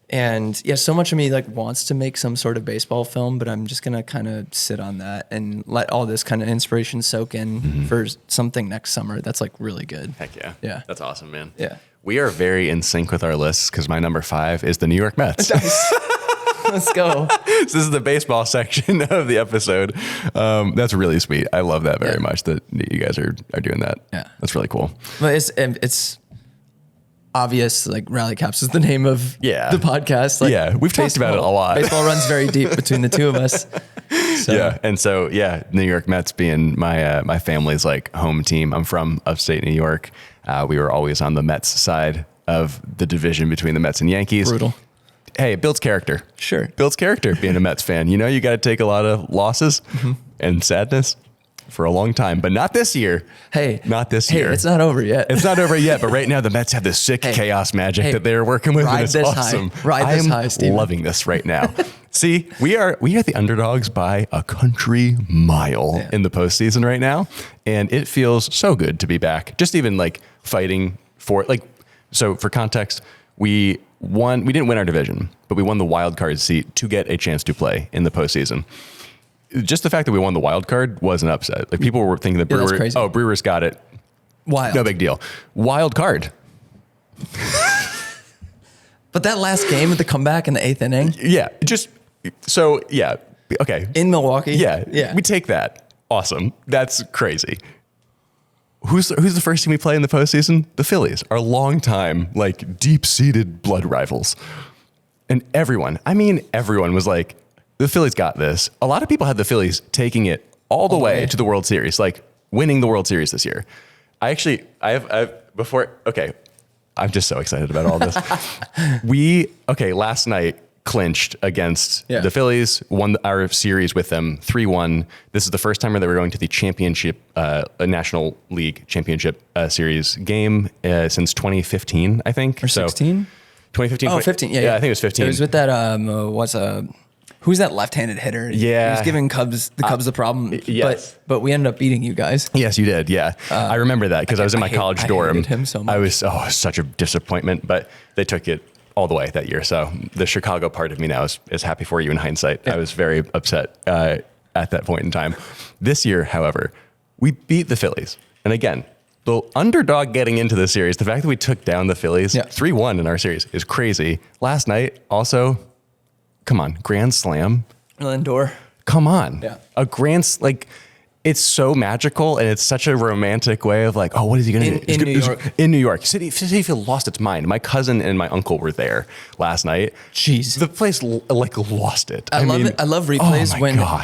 And yeah, so much of me like wants to make some sort of baseball film, but I'm just going to kind of sit on that and let all this kind of inspiration soak in for something next summer. That's like really good. Heck yeah. Yeah. That's awesome, man. Yeah. We are very in sync with our lists because my number 5 is the New York Mets. Let's go. So this is the baseball section of the episode. That's really sweet. I love that very much that you guys are doing that. Yeah. That's really cool. But it's obvious, like Rally Caps is the name of the podcast. Like, we've talked about it a lot. Baseball runs very deep between the two of us. So. Yeah, and so New York Mets being my family's like home team. I'm from upstate New York. We were always on the Mets side of the division between the Mets and Yankees. Brutal. Hey, it builds character. Sure. Builds character being a Mets fan. You know, you got to take a lot of losses and sadness for a long time, but not this year. Hey, not this year. It's not over yet. It's not over yet, but right now the Mets have this sick chaos magic that they're working with. Ride and it's this awesome. high. Ride this high, Steve. Loving this right now. See, we are the underdogs by a country mile in the postseason right now, and it feels so good to be back. Just even like fighting for so for context, we didn't win our division, but we won the wild card seat to get a chance to play in the postseason. Just the fact that we won the wild card was an upset. Like people were thinking that Brewers got it. Wild. No big deal. Wild card. But that last game with the comeback in the 8th inning. Yeah. Okay. In Milwaukee. Yeah. We take that. Awesome. That's crazy. Who's the first team we play in the postseason? The Phillies, our longtime, like deep-seated blood rivals. And everyone was like, the Phillies got this. A lot of people had the Phillies taking it all the way to the World Series, like winning the World Series this year. I'm just so excited about all this. Last night clinched against the Phillies, won our series with them 3-1. This is the first time where they were going to the championship, National League Championship Series game since 2015, I think. Or 16? 2015. Oh, 15. Yeah, I think it was 15. It was with that, who's that left-handed hitter? Yeah. He was giving the Cubs the problem. Yes. But we ended up beating you guys. Yes, you did. Yeah. I remember that because I was in my college dorm. I hated him so much. I was such a disappointment, but they took it all the way that year. So the Chicago part of me now is happy for you in hindsight. Yeah. I was very upset at that point in time. This year, however, we beat the Phillies. And again, the underdog getting into the series, the fact that we took down the Phillies 3-1 in our series is crazy. Last night, also, come on, grand slam. Lindor. Come on. Yeah. A grand, it's so magical and it's such a romantic way of like, oh, what is he going to do? In New York. In New York. City Field lost its mind. My cousin and my uncle were there last night. Jeez. The place lost it. I love it. I love replays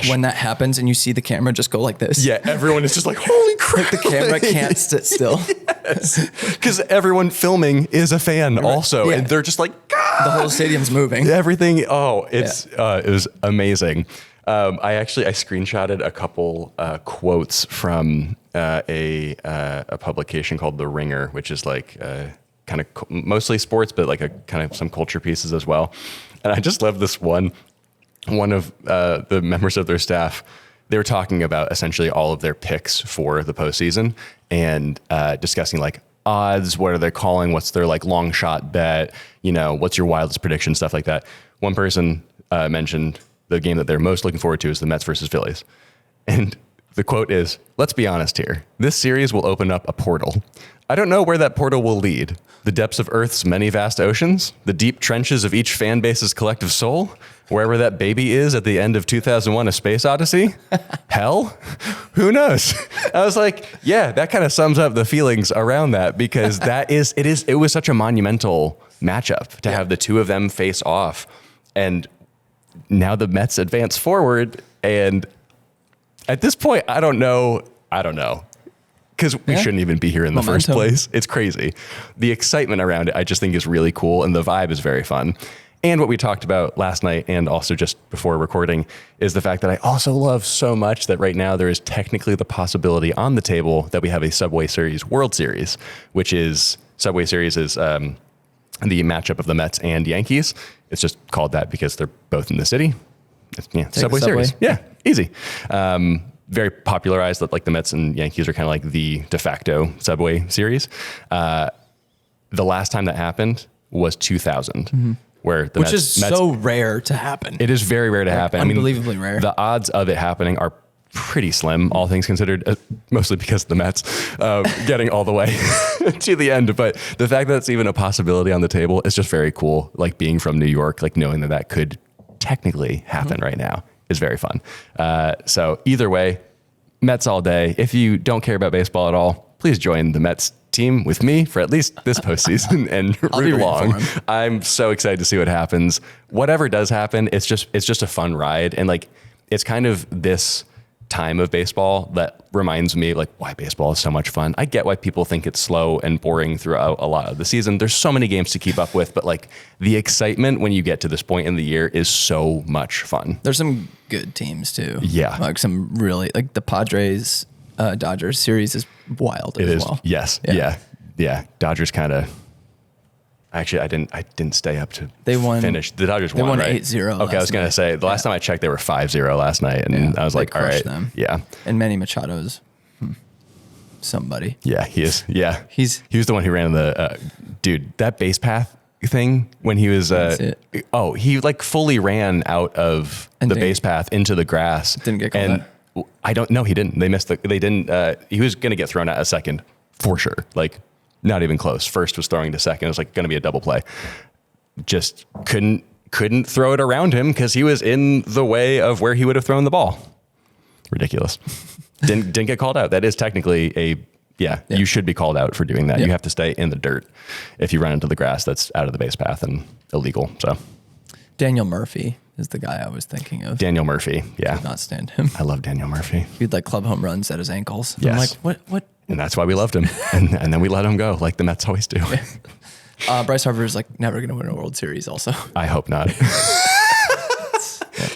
when that happens and you see the camera just go like this. Yeah, everyone is just like, holy crap. Like the camera can't sit still. Yes. Because everyone filming is a fan also. Yeah. And they're just like, God! The whole stadium's moving. Everything. Oh, it was amazing. I screenshotted a couple quotes from a publication called The Ringer, which is like kind of mostly sports, but like a kind of some culture pieces as well. And I just love this one. one of the members of their staff, they were talking about essentially all of their picks for the postseason and discussing like odds, what are they calling, what's their like long shot bet, what's your wildest prediction, stuff like that. One person mentioned the game that they're most looking forward to is the Mets versus Phillies. And the quote is, "Let's be honest here. This series will open up a portal. I don't know where that portal will lead. The depths of Earth's many vast oceans, the deep trenches of each fan base's collective soul, wherever that baby is at the end of 2001: A Space Odyssey? Hell? Who knows?" I was like, yeah, that kind of sums up the feelings around that, because it was such a monumental matchup to have the two of them face off. And now the Mets advance forward, and at this point, I don't know, because we shouldn't even be here in the first place. It's crazy. The excitement around it, I just think, is really cool, and the vibe is very fun. And what we talked about last night and also just before recording is the fact that I also love so much that right now there is technically the possibility on the table that we have a Subway Series World Series, which is Subway Series is the matchup of the Mets and Yankees. It's just called that because they're both in the city. Subway Series. Yeah, easy. Very popularized that like the Mets and Yankees are kind of like the de facto Subway Series. The last time that happened was 2000, where the Mets so rare to happen. It is very rare to happen. Unbelievably rare. The odds of it happening are pretty slim, all things considered, mostly because of the Mets getting all the way to the end. But the fact that it's even a possibility on the table is just very cool. Like being from New York, like knowing that could technically happen right now is very fun. So either way, Mets all day. If you don't care about baseball at all, please join the Mets team with me for at least this postseason and root along. I'm so excited to see what happens. Whatever does happen, it's just a fun ride. And like, it's kind of this time of baseball that reminds me like why baseball is so much fun. I get why people think it's slow and boring throughout a lot of the season. There's so many games to keep up with, but like the excitement when you get to this point in the year is so much fun. There's some good teams too. Yeah. Like some really, like the Padres Dodgers series is wild as well. Yes. Yeah. Dodgers kind of, actually, I didn't stay up to finish. The Dodgers won, right? 8-0. Okay, I was going to say, the last time I checked, they were 5-0 last night, and I was like, all right. Them. Yeah. And Manny Machado's somebody. Yeah, he is. Yeah. He was the one who ran the, dude, that base path thing when he was, he like fully ran out of the base path into the grass. Didn't get called out. I don't know. He didn't. They didn't, he was going to get thrown out a second for sure. Like, not even close. First was throwing to second. It was like going to be a double play. Just couldn't throw it around him because he was in the way of where he would have thrown the ball. Ridiculous. Didn't get called out. That is technically you should be called out for doing that. Yeah. You have to stay in the dirt. If you run into the grass, that's out of the base path and illegal. So Daniel Murphy is the guy I was thinking of. Daniel Murphy. Yeah. Could not stand him. I love Daniel Murphy. He'd like club home runs at his ankles. Yes. I'm like, what? And that's why we loved him. and then we let him go like the Mets always do. Yeah. Bryce Harper is like never going to win a World Series also. I hope not.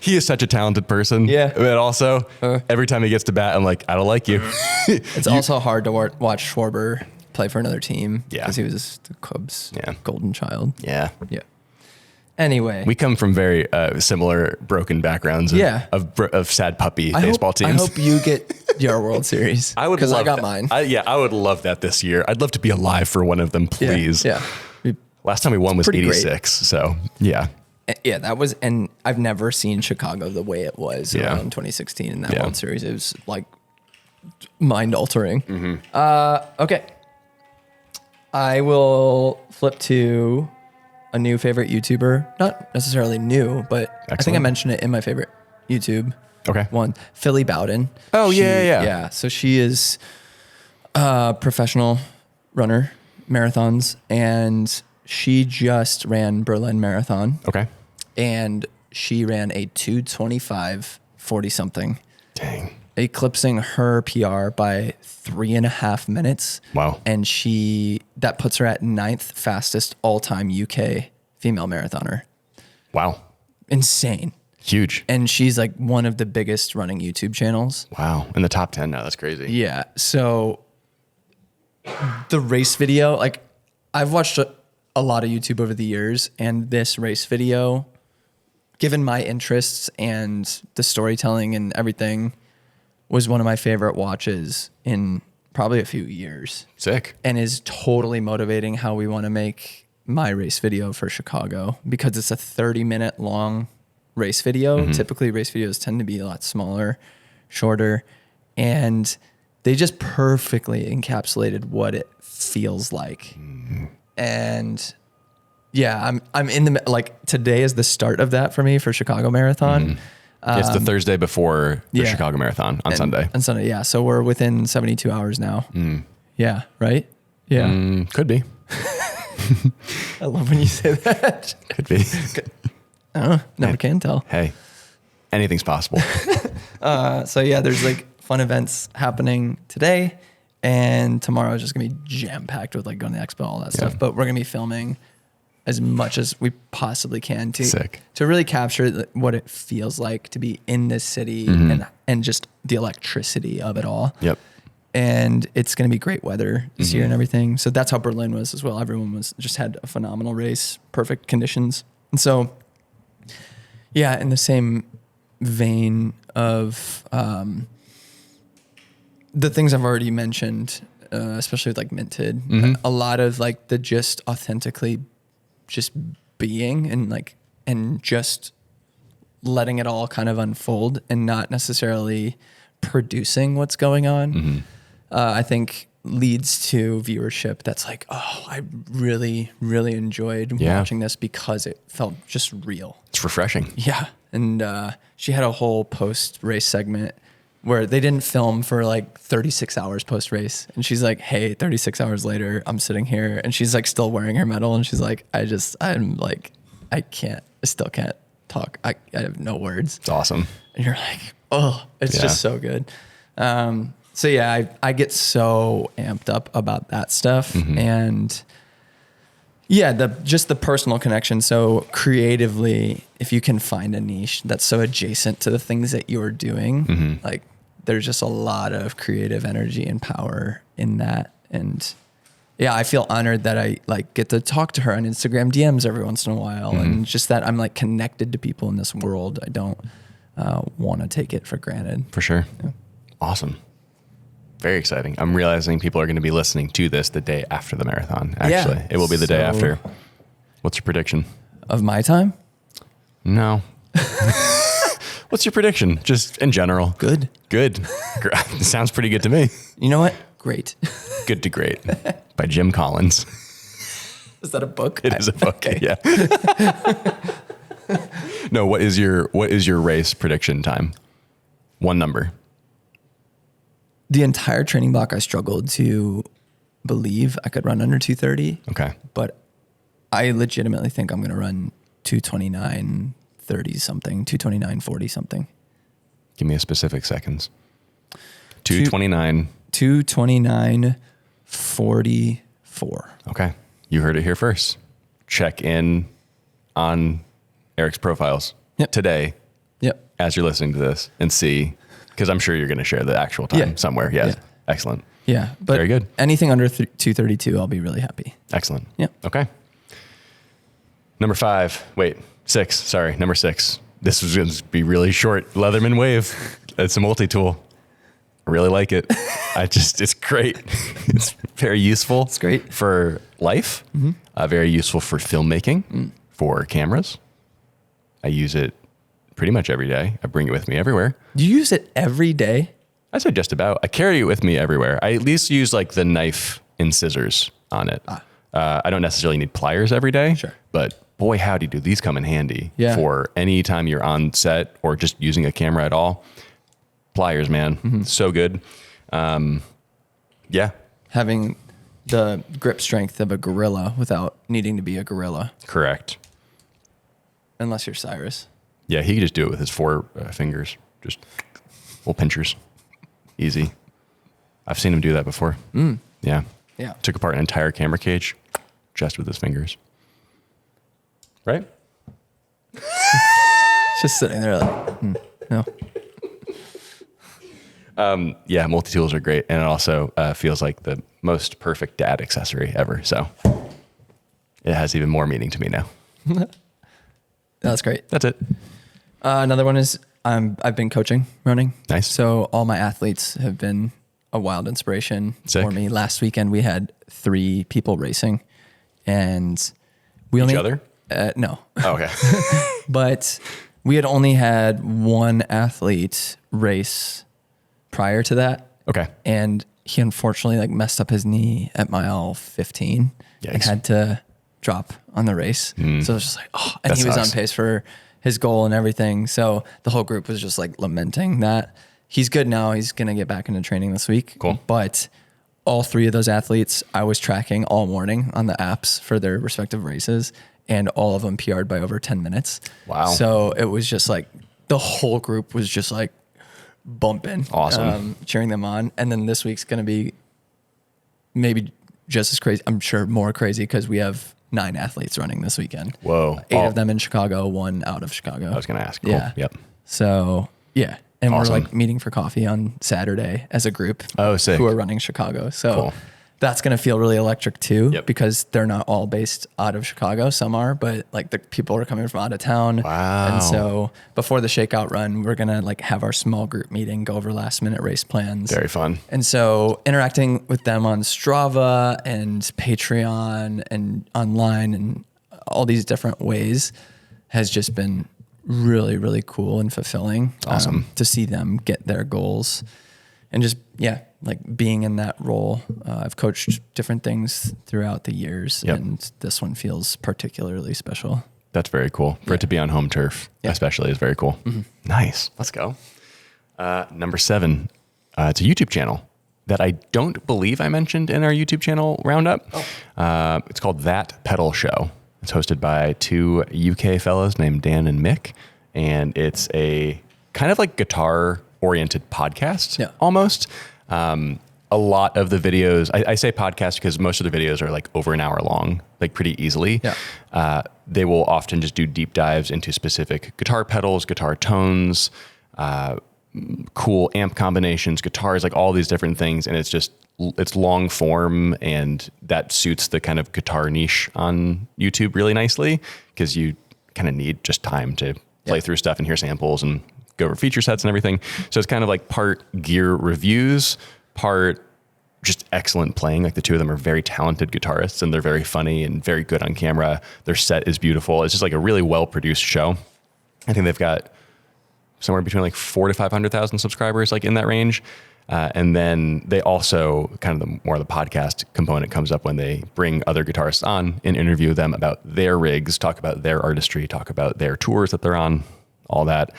He is such a talented person. Yeah. But also, every time he gets to bat, I'm like, I don't like you. It's also hard to watch Schwarber play for another team. Yeah. Because he was the Cubs' golden child. Yeah. Yeah. Anyway. We come from very similar broken backgrounds of sad puppy baseball teams. I hope you get your World Series. I would love because I got mine. I would love that this year. I'd love to be alive for one of them, please. Yeah. Last time we won was 86. Great. So, yeah. Yeah, that was, and I've never seen Chicago the way it was around 2016 in that World Series. It was like mind altering. Mm-hmm. Okay. I will flip to a new favorite YouTuber. Not necessarily new, but Excellent. I think I mentioned it in my favorite YouTube one. Phily Bowden. Oh, yeah. Yeah, so she is a professional runner, marathons, and she just ran Berlin Marathon. Okay. And she ran a 2:25 40-something. Dang. Eclipsing her PR by 3.5 minutes. Wow. And that puts her at 9th fastest all-time UK female marathoner. Wow. Insane. Huge. And she's like one of the biggest running YouTube channels. Wow. In the top 10 now. That's crazy. Yeah. So the race video, like I've watched a lot of YouTube over the years, and this race video given my interests and the storytelling and everything, was one of my favorite watches in probably a few years. Sick. And is totally motivating how we want to make my race video for Chicago, because it's a 30-minute long race video. Typically race videos tend to be a lot smaller, shorter, and they just perfectly encapsulated what it feels like. And yeah, I'm in the, like, today is the start of that for me for Chicago Marathon. It's the Thursday before the Chicago Marathon on Sunday. On Sunday, yeah. So we're within 72 hours now. Yeah, right? Yeah. Could be. I love when you say that. Could be. Never can tell. Hey, anything's possible. So yeah, there's like fun events happening today, and tomorrow is just gonna be jam packed with like going to the expo, all that stuff. But we're gonna be filming as much as we possibly can to really capture what it feels like to be in this city and just the electricity of it all. Yep. And it's going to be great weather this year and everything. So that's how Berlin was as well. Everyone just had a phenomenal race, perfect conditions. And so, yeah, in the same vein of the things I've already mentioned, especially with like Minted, a lot of like the just authentically just being and just letting it all kind of unfold and not necessarily producing what's going on. I think leads to viewership that's like, oh, I really, really enjoyed watching this because it felt just real. It's refreshing. Yeah. And she had a whole post-race segment where they didn't film for like 36 hours post-race. And she's like, hey, 36 hours later, I'm sitting here. And she's like still wearing her medal. And she's like, I still can't talk. I have no words. It's awesome. And you're like, oh, it's just so good. So yeah, I get so amped up about that stuff. And yeah, just the personal connection. So creatively, if you can find a niche that's so adjacent to the things that you're doing, like there's just a lot of creative energy and power in that. And yeah, I feel honored that I like get to talk to her on Instagram DMs every once in a while. And just that I'm like connected to people in this world. I don't want to take it for granted. For sure. Yeah. Awesome. Very exciting. I'm realizing people are going to be listening to this the day after the marathon. Actually, it will be the day after. What's your prediction? Of my time? No. What's your prediction? Just in general. Good. Sounds pretty good to me. You know what? Great. Good to Great by Jim Collins. Is that a book? It is a book. Okay. Yeah. No, what is your race prediction time? One number. The entire training block, I struggled to believe I could run under 230. Okay. But I legitimately think I'm going to run 229, 30 something, 229, 40 something. Give me a specific seconds. 229. 229, 44. Okay. You heard it here first. Check in on Eric's profiles today. Yep. As you're listening to this and see, because I'm sure you're going to share the actual time somewhere. Yeah. Excellent. Yeah. But very good. Anything under 232, I'll be really happy. Excellent. Yeah. Okay. Number 6. Sorry. Number 6. This was going to be really short. Leatherman Wave. It's a multi-tool. I really like it. It's great. It's very useful. It's great for life. Very useful for filmmaking, for cameras. I use it pretty much every day. I bring it with me everywhere. Do you use it every day? I say just about. I carry it with me everywhere. I at least use like the knife and scissors on it. I don't necessarily need pliers every day. Sure. But boy, howdy do these come in handy for any time you're on set or just using a camera at all. Pliers, man. So good. Yeah. Having the grip strength of a gorilla without needing to be a gorilla. Correct. Unless you're Cyrus. Yeah, he could just do it with his 4 fingers. Just little pinchers. Easy. I've seen him do that before. Yeah. Yeah. Took apart an entire camera cage just with his fingers. Right? Just sitting there like, no. Yeah, multi-tools are great. And it also feels like the most perfect dad accessory ever. So it has even more meaning to me now. That's great. That's it. Another one is I've been coaching running. Nice. So all my athletes have been a wild inspiration for me. Last weekend we had 3 people racing, and we Each other? No. Oh, okay. But we had only had one athlete race prior to that. Okay. And he unfortunately like messed up his knee at mile 15 and Yikes. had to drop on the race. So it was just like, oh, and That he was on sucks. pace for his goal and everything. So the whole group was just like lamenting that. He's good now. He's going to get back into training this week. Cool. But all 3 of those athletes, I was tracking all morning on the apps for their respective races, and all of them PR'd by over 10 minutes. Wow. So it was just like the whole group was just like bumping. Awesome. Cheering them on. And then this week's going to be maybe just as crazy. I'm sure more crazy because we have 9 athletes running this weekend. Whoa. 8 of them in Chicago, 1 out of Chicago. I was going to ask. Cool. Yeah. Yep. So, yeah. And Awesome. we're like meeting for coffee on Saturday as a group. Oh, sick. Who are running Chicago. So Cool. that's going to feel really electric too, Yep. because they're not all based out of Chicago. Some are, but like the people are coming from out of town. Wow. And so before the shakeout run, we're going to like have our small group meeting, go over last minute race plans. Very fun. And so interacting with them on Strava and Patreon and online and all these different ways has just been really, really cool and fulfilling. Awesome. To see them get their goals and just, yeah, like being in that role. I've coached different things throughout the years, Yep. and this one feels particularly special. That's very cool. For it to be on home turf, especially, is very cool. Nice. Let's go. Number 7, it's a YouTube channel that I don't believe I mentioned in our YouTube channel roundup. It's called That Pedal Show. It's hosted by 2 UK fellows named Dan and Mick, and it's a kind of like guitar-oriented podcast, almost. A lot of the videos, I say podcast because most of the videos are like over an hour long, like pretty easily. They will often just do deep dives into specific guitar pedals, guitar tones, cool amp combinations, guitars, like all these different things. And it's long form, and that suits the kind of guitar niche on YouTube really nicely, because you kind of need just time to play through stuff and hear samples and go over feature sets and everything. So it's kind of like part gear reviews, part just excellent playing. Like the 2 of them are very talented guitarists, and they're very funny and very good on camera. Their set is beautiful. It's just like a really well-produced show. I think they've got somewhere between like 400,000 to 500,000 subscribers, like in that range. And then they also kind of more of the podcast component comes up when they bring other guitarists on and interview them about their rigs, talk about their artistry, talk about their tours that they're on, all that.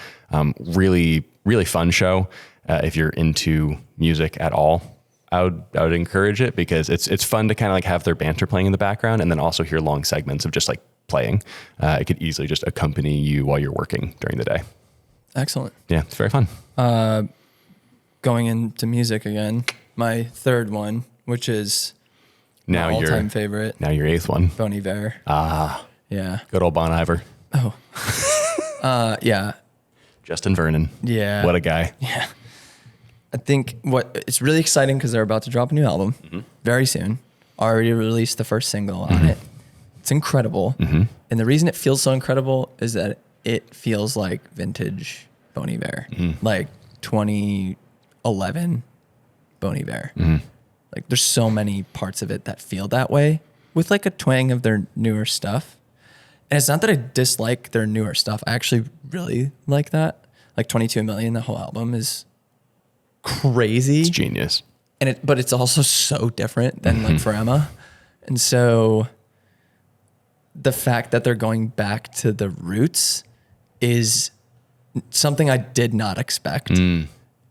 Really, really fun show. If you're into music at all, I would encourage it, because it's fun to kind of like have their banter playing in the background, and then also hear long segments of just like playing. It could easily just accompany you while you're working during the day. Excellent. Yeah, it's very fun. Going into music again, my 3rd one, which is Now my your all-time favorite, Now your 8th one. Bon Iver. Yeah. Good old Bon Iver. Yeah. Justin Vernon. Yeah. What a guy. Yeah. I think it's really exciting because they're about to drop a new album very soon. Already released the first single on it. It's incredible. And the reason it feels so incredible is that it feels like vintage Bon Iver, like 2011 Bon Iver. Like there's so many parts of it that feel that way, with like a twang of their newer stuff. And it's not that I dislike their newer stuff. I actually really like that. Like 22 Million, the whole album is crazy. It's genius. But it's also so different than like For Emma. And so the fact that they're going back to the roots is something I did not expect.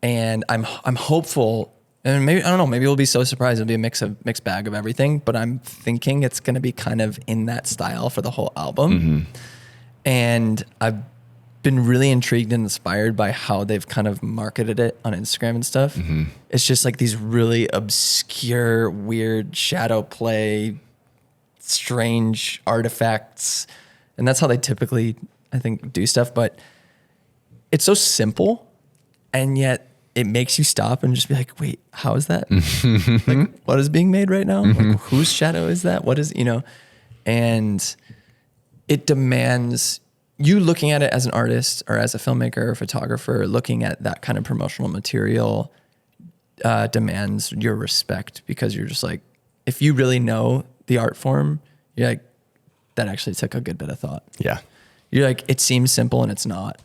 And I'm hopeful, and maybe, I don't know, maybe we'll be so surprised. It'll be a mixed bag of everything, but I'm thinking it's going to be kind of in that style for the whole album. And I've been really intrigued and inspired by how they've kind of marketed it on Instagram and stuff. It's just like these really obscure, weird shadow play, strange artifacts. And that's how they typically, I think, do stuff. But it's so simple, and yet it makes you stop and just be like, wait, how is that? Like, what is being made right now? Like, whose shadow is that? What is, and it demands you looking at it as an artist or as a filmmaker or photographer, looking at that kind of promotional material demands your respect, because you're just like, if you really know the art form, you're like, that actually took a good bit of thought. Yeah. You're like, it seems simple and it's not.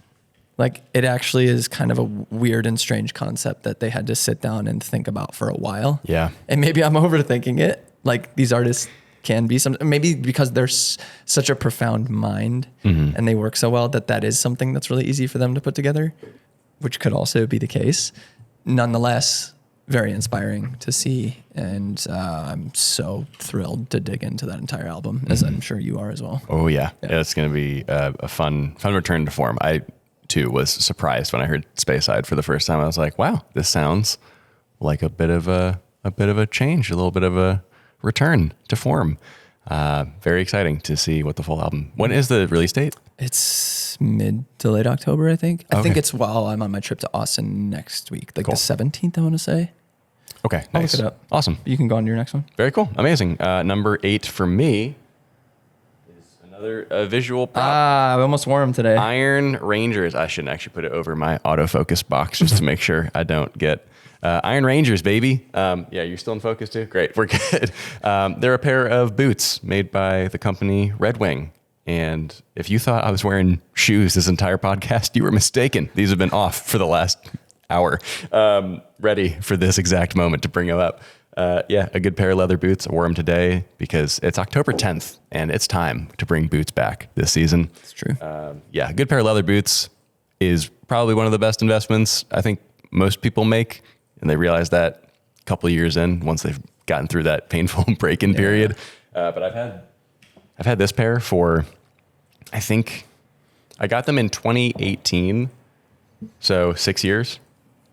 Like, it actually is kind of a weird and strange concept that they had to sit down and think about for a while. Yeah. And maybe I'm overthinking it. Like, these artists can be maybe because they're such a profound mind and they work so well that is something that's really easy for them to put together, which could also be the case. Nonetheless, very inspiring to see. And I'm so thrilled to dig into that entire album, as I'm sure you are as well. Oh, yeah. It's going to be a fun return to form. I, too, was surprised when I heard Speyside for the first time. I was like, wow, this sounds like a bit of a change, a little bit of a return to form. Very exciting to see what the full album. When is the release date? It's mid to late October, I think. I think it's while I'm on my trip to Austin next week, like the 17th, I want to say. Okay, I'll nice. look it up. Awesome. You can go on to your next one. Very cool. Amazing. Number 8 for me is another visual prop. I almost wore them today. Iron Rangers. I shouldn't actually put it over my autofocus box just to make sure I don't get Iron Rangers, baby. Yeah, you're still in focus too? Great, we're good. They're a pair of boots made by the company Red Wing. And if you thought I was wearing shoes this entire podcast, you were mistaken. These have been off for the last hour, ready for this exact moment to bring them up. Yeah, a good pair of leather boots. I wore them today because it's October 10th and it's time to bring boots back this season. It's true. Yeah, a good pair of leather boots is probably one of the best investments I think most people make. And they realize that a couple of years in, once they've gotten through that painful break-in period. But I've had this pair for, I think I got them in 2018. So 6 years.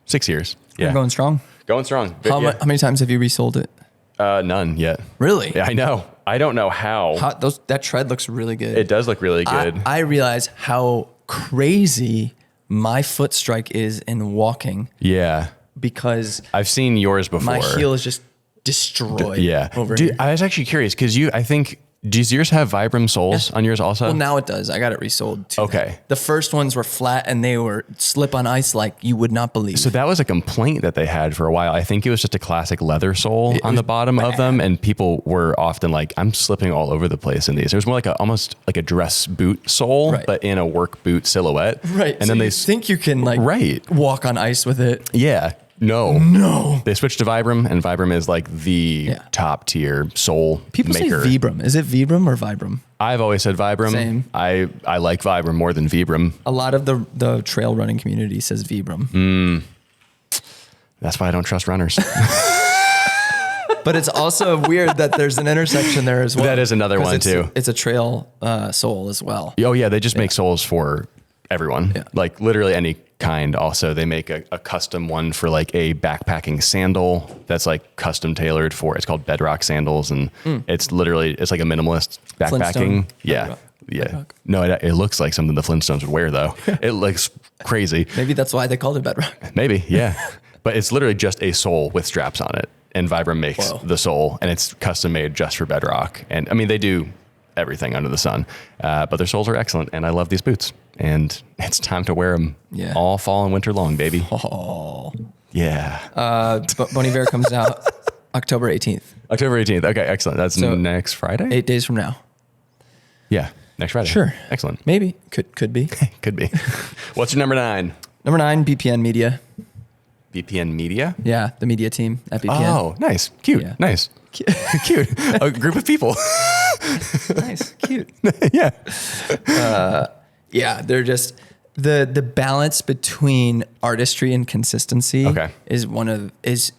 6 years. Yeah. We're going strong. Going strong. How many times have you resold it? None yet. Really? Yeah, I know. I don't know how. That tread looks really good. It does look really good. I realize how crazy my foot strike is in walking. Yeah. Because I've seen yours before. my heel is just destroyed. Over Dude, here. I was actually curious because I think, does yours have Vibram soles on yours also? Well, now it does. I got it resold too. Okay. The first ones were flat and they were slip on ice like you would not believe. So that was a complaint that they had for a while. I think it was just a classic leather sole on the bottom of them. And people were often like, I'm slipping all over the place in these. It was more like almost like a dress boot sole, but in a work boot silhouette. Right. And so then you think you can walk on ice with it. Yeah. No. They switched to Vibram, and Vibram is like the top tier sole People maker. say Vibram. Is it Vibram or Vibram? I've always said Vibram. Same. I like Vibram more than Vibram. A lot of the trail running community says Vibram. That's why I don't trust runners. But it's also weird that there's an intersection there as well. That is another one too. It's a trail sole as well. Oh yeah, they just make soles for everyone. Yeah. Like literally any kind. Also, they make a custom one for like a backpacking sandal that's like custom tailored for. It's called Bedrock sandals, and it's like a minimalist backpacking. Flintstone Yeah. Bedrock. Yeah. Bedrock. No, it looks like something the Flintstones would wear though. It looks crazy. Maybe that's why they called it Bedrock. Maybe, yeah. But it's literally just a sole with straps on it. And Vibram makes the sole, and it's custom made just for Bedrock. And I mean, they do everything under the sun, but their soles are excellent. And I love these boots, and it's time to wear them all fall and winter long, baby. Oh. Yeah. Bon Iver comes out October 18th. October 18th. Okay, excellent. That's next Friday? 8 days from now. Yeah, next Friday. Sure. Excellent. Maybe. Could be. Could be. What's your number 9? Number 9, BPN Media. BPN Media? Yeah, the media team at BPN. Oh, nice. Cute. Yeah. Nice. Cute. A group of people. Nice. Cute. Yeah. Yeah, they're just the balance between artistry and consistency is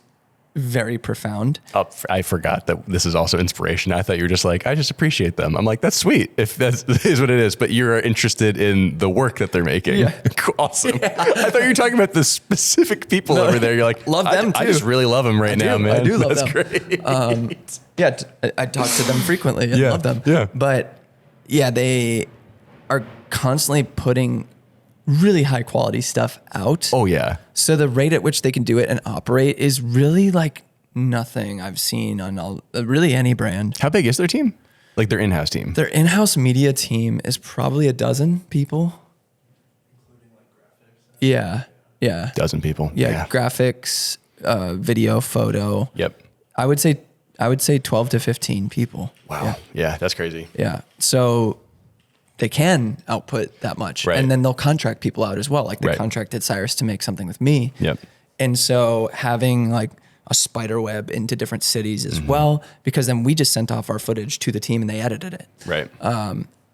very profound. Oh, I forgot that this is also inspiration. I thought you were just like, I just appreciate them. I'm like, that's sweet if that is what it is, but you're interested in the work that they're making. Yeah. Awesome. Yeah. I thought you were talking about the specific people over there. You're like, love them too. I just really love them right now, man. I do love that's them. Great. Yeah, I talk to them frequently and love them. Yeah. But yeah, they are constantly putting really high quality stuff out. Oh yeah. So the rate at which they can do it and operate is really like nothing I've seen on really any brand. How big is their team? Like their in-house team. Their in-house media team is probably a dozen people. Yeah. Yeah. Dozen people. Yeah. Graphics, video, photo. Yep. I would say 12 to 15 people. Wow. Yeah. That's crazy. Yeah. So they can output that much. Right. And then they'll contract people out as well. Like they Right. contracted Cyrus to make something with me. Yep. And so having like a spider web into different cities as well, because then we just sent off our footage to the team and they edited it. Right.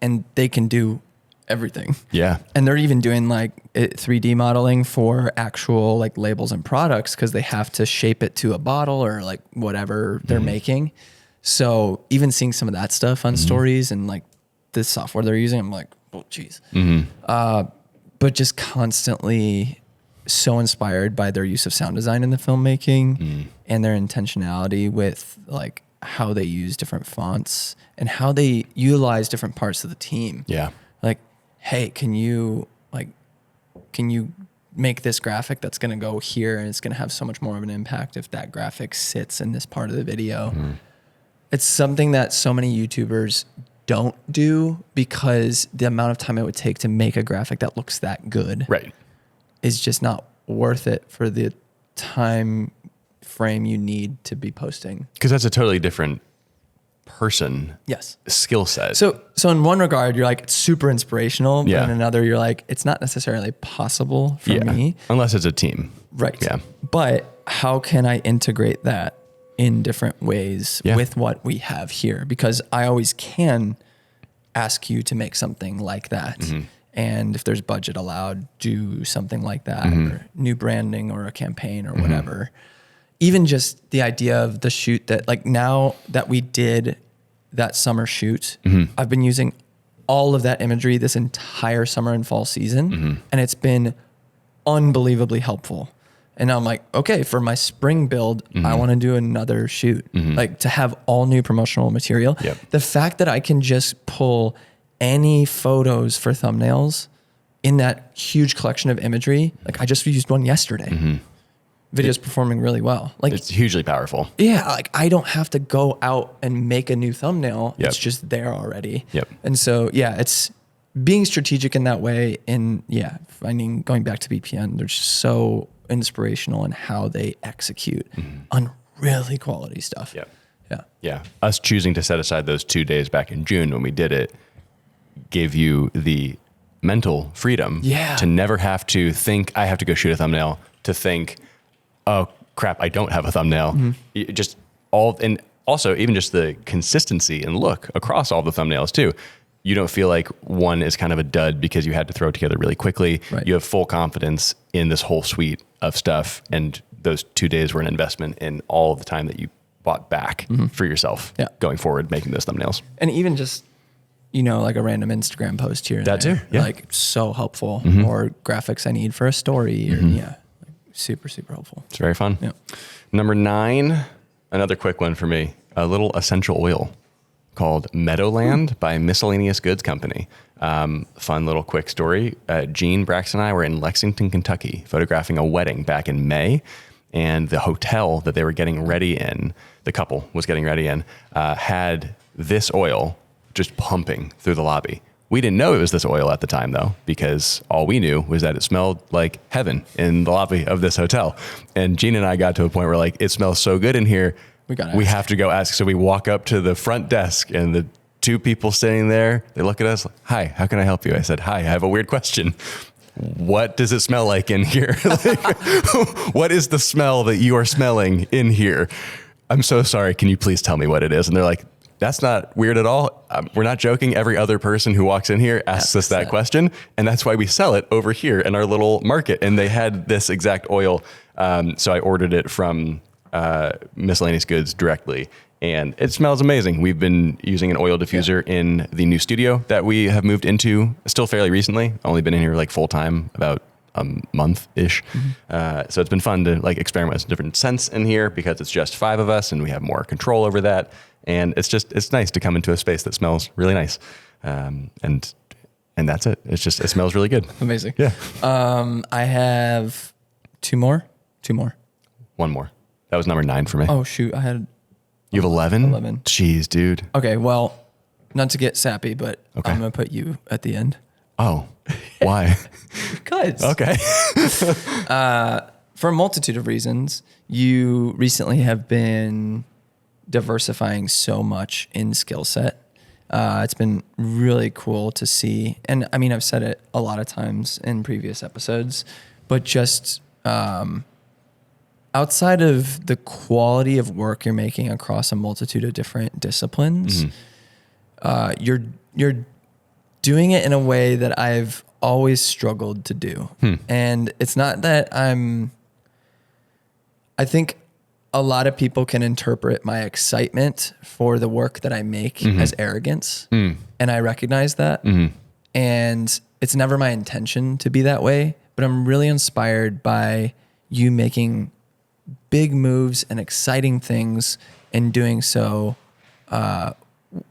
And they can do everything. Yeah. And they're even doing like 3D modeling for actual like labels and products because they have to shape it to a bottle or like whatever they're making. So even seeing some of that stuff on stories and like the software they're using, I'm like, oh, geez. But just constantly so inspired by their use of sound design in the filmmaking and their intentionality with like how they use different fonts and how they utilize different parts of the team. Yeah. Like, hey, can you make this graphic that's going to go here and it's going to have so much more of an impact if that graphic sits in this part of the video. It's something that so many YouTubers don't do because the amount of time it would take to make a graphic that looks that good Right. is just not worth it for the time frame you need to be posting. Because that's a totally different person Yes. skill set. So in one regard, you're like, it's super inspirational. Yeah. But in another, you're like, it's not necessarily possible for me. Unless it's a team. Right. Yeah. But how can I integrate that in different ways with what we have here? Because I always can ask you to make something like that. And if there's budget allowed, do something like that or new branding or a campaign or whatever. Even just the idea of the shoot that like now that we did that summer shoot, I've been using all of that imagery this entire summer and fall season. And it's been unbelievably helpful. And now I'm like, okay, for my spring build, I want to do another shoot, like to have all new promotional material. The fact that I can just pull any photos for thumbnails in that huge collection of imagery, like I just used one yesterday. Video's performing really well. Like It's hugely powerful. yeah, like I don't have to go out and make a new thumbnail. Yep. It's just there already. Yep. And so, yeah, it's being strategic in that way. And yeah, finding, going back to BPN, they're just so inspirational in how they execute on really quality stuff. Yep. Yeah. Yeah. Us choosing to set aside those 2 days back in June when we did it gave you the mental freedom to never have to think, I have to go shoot a thumbnail, to think, oh crap, I don't have a thumbnail. Just all, and also even just the consistency and look across all the thumbnails too. You don't feel like one is kind of a dud because you had to throw it together really quickly. Right. You have full confidence in this whole suite of stuff. And those 2 days were an investment in all of the time that you bought back for yourself going forward, making those thumbnails. And even just, you know, like a random Instagram post here and That there, too, yeah. like so helpful, or graphics I need for a story, or like super, super helpful. It's very fun. Yeah. Number 9, another quick one for me, a little essential oil called Meadowland by Miscellaneous Goods Company. Fun little quick story. Gene, Brax, and I were in Lexington, Kentucky, photographing a wedding back in May. And the hotel that they were getting ready in, the couple was getting ready in, had this oil just pumping through the lobby. We didn't know it was this oil at the time, though, because all we knew was that it smelled like heaven in the lobby of this hotel. And Gene and I got to a point where, like, it smells so good in here, we have to go ask. So we walk up to the front desk, and the 2 people sitting there, they look at us like, hi, how can I help you? I said, hi, I have a weird question. What does it smell like in here? Like, what is the smell that you are smelling in here? I'm so sorry. Can you please tell me what it is? And they're like, that's not weird at all. We're not joking. Every other person who walks in here asks us that question. And that's why we sell it over here in our little market. And they had this exact oil. So I ordered it from Miscellaneous Goods directly. And it smells amazing. We've been using an oil diffuser in the new studio that we have moved into still fairly recently. Only been in here like full time about a month-ish. So it's been fun to like experiment with different scents in here because it's just 5 of us and we have more control over that. And it's nice to come into a space that smells really nice. And that's it. It smells really good. Amazing. Yeah. I have 2 more. 1 more. That was number 9 for me. Oh shoot. I had You have 11? 11. Jeez, dude. Okay, well, not to get sappy, but I'm going to put you at the end. Oh, why? Because. Okay. For a multitude of reasons, you recently have been diversifying so much in skill set. It's been really cool to see. And I mean, I've said it a lot of times in previous episodes, but just outside of the quality of work you're making across a multitude of different disciplines, you're doing it in a way that I've always struggled to do. And it's not that I think a lot of people can interpret my excitement for the work that I make as arrogance. And I recognize that. And it's never my intention to be that way, but I'm really inspired by you making big moves and exciting things and doing so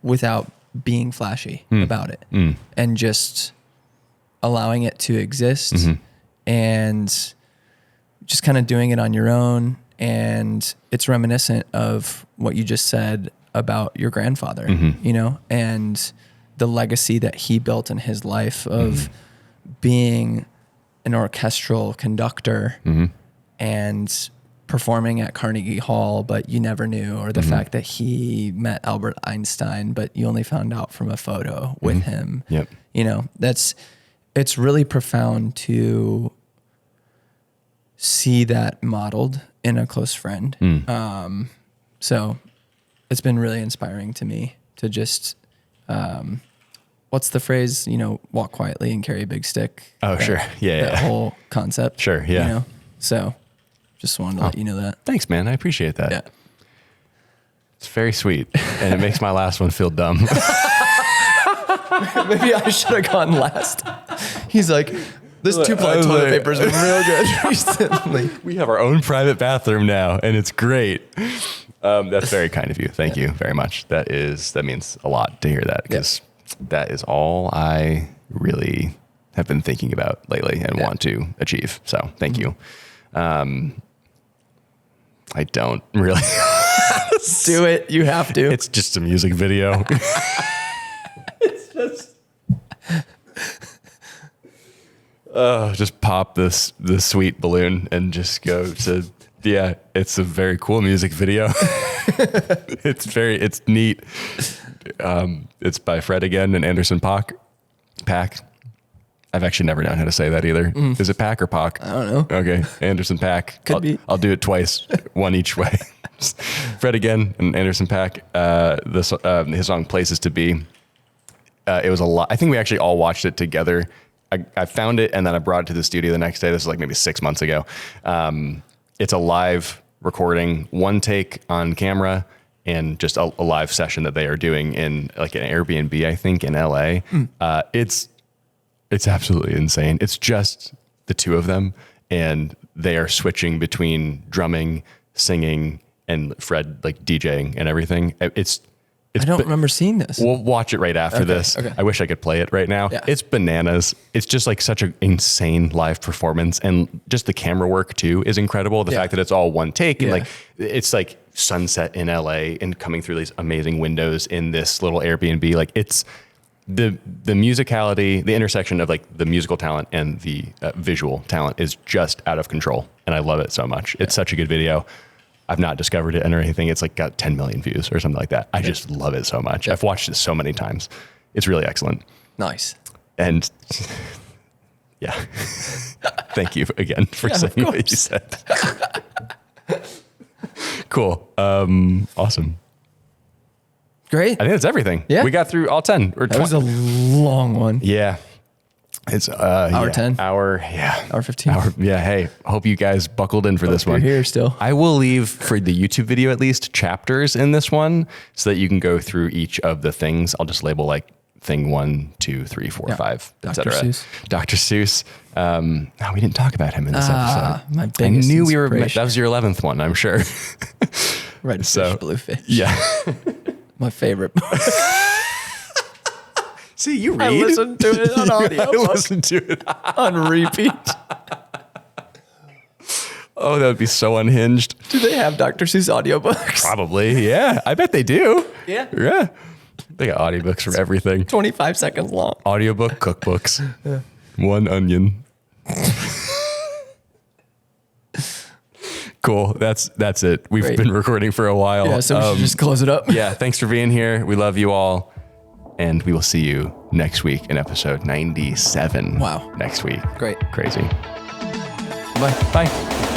without being flashy about it and just allowing it to exist and just kind of doing it on your own. And it's reminiscent of what you just said about your grandfather, you know, and the legacy that he built in his life of being an orchestral conductor and performing at Carnegie Hall, but you never knew, or the fact that he met Albert Einstein, but you only found out from a photo with him. You know, it's really profound to see that modeled in a close friend. So it's been really inspiring to me to just, what's the phrase, you know, walk quietly and carry a big stick. Oh, sure. Yeah. That whole concept. Sure. Yeah. You know? So just wanted to let you know that. Thanks, man. I appreciate that. Yeah. It's very sweet. And it makes my last one feel dumb. Maybe I should have gone last. He's like, this 2-ply toilet paper's been real good recently. We have our own private bathroom now, and it's great. That's very kind of you. Thank you very much. That means a lot to hear that, because that is all I really have been thinking about lately and want to achieve. So thank you. I don't really. Do it. You have to. It's just a music video. It's just. Just pop this sweet balloon and just go to, it's a very cool music video. It's neat. It's by Fred again and Anderson Paak. I've actually never known how to say that either. Is it Paak or Paak? I don't know. Okay. Anderson Paak. Could be. I'll do it twice, one each way. Fred again and Anderson Paak. His song Places to Be. It was a lot. I think we actually all watched it together. I found it and then I brought it to the studio the next day. This was like maybe 6 months ago. It's a live recording, one take on camera, and just a live session that they are doing in like an Airbnb, I think, in LA. It's absolutely insane. It's just the two of them, and they are switching between drumming, singing, and Fred like DJing and everything. I don't remember seeing this. We'll watch it right after this. Okay. I wish I could play it right now. Yeah. It's bananas. It's just like such an insane live performance. And just the camera work too is incredible. The fact that it's all one take and like, it's like sunset in LA and coming through these amazing windows in this little Airbnb. Like it's the musicality, the intersection of like the musical talent and the visual talent is just out of control. And I love it so much. It's such a good video. I've not discovered it or anything. It's like got 10 million views or something like that. I just love it so much. I've watched it so many times. It's really excellent. Nice. And yeah, thank you again for saying what you said. Cool. Awesome. Great. I think that's everything. Yeah. We got through all 10. That was a long one. Yeah. It's hour 10, hour 15. Hey, hope you guys buckled in for this one. You're here still. I will leave for the YouTube video at least chapters in this one so that you can go through each of the things. I'll just label like thing 1, 2, 3, 4, 5, Dr. etc. Seuss. Dr. Seuss. We didn't talk about him in this episode. My biggest I knew inspiration. that was your 11th one, I'm sure. Red fish, blue fish. Yeah. My favorite. See, you read. I listened to it on audio. I listened to it on repeat. Oh, that would be so unhinged. Do they have Dr. Seuss audiobooks? Probably, yeah. I bet they do. Yeah. Yeah. They got audiobooks for everything. 25 seconds long. Audiobook, cookbooks. One onion. Cool. That's it. We've Great. been recording for a while. Yeah, so we should just close it up. Yeah, thanks for being here. We love you all. And we will see you next week in episode 97. Wow. Next week. Great. Crazy. Bye. Bye.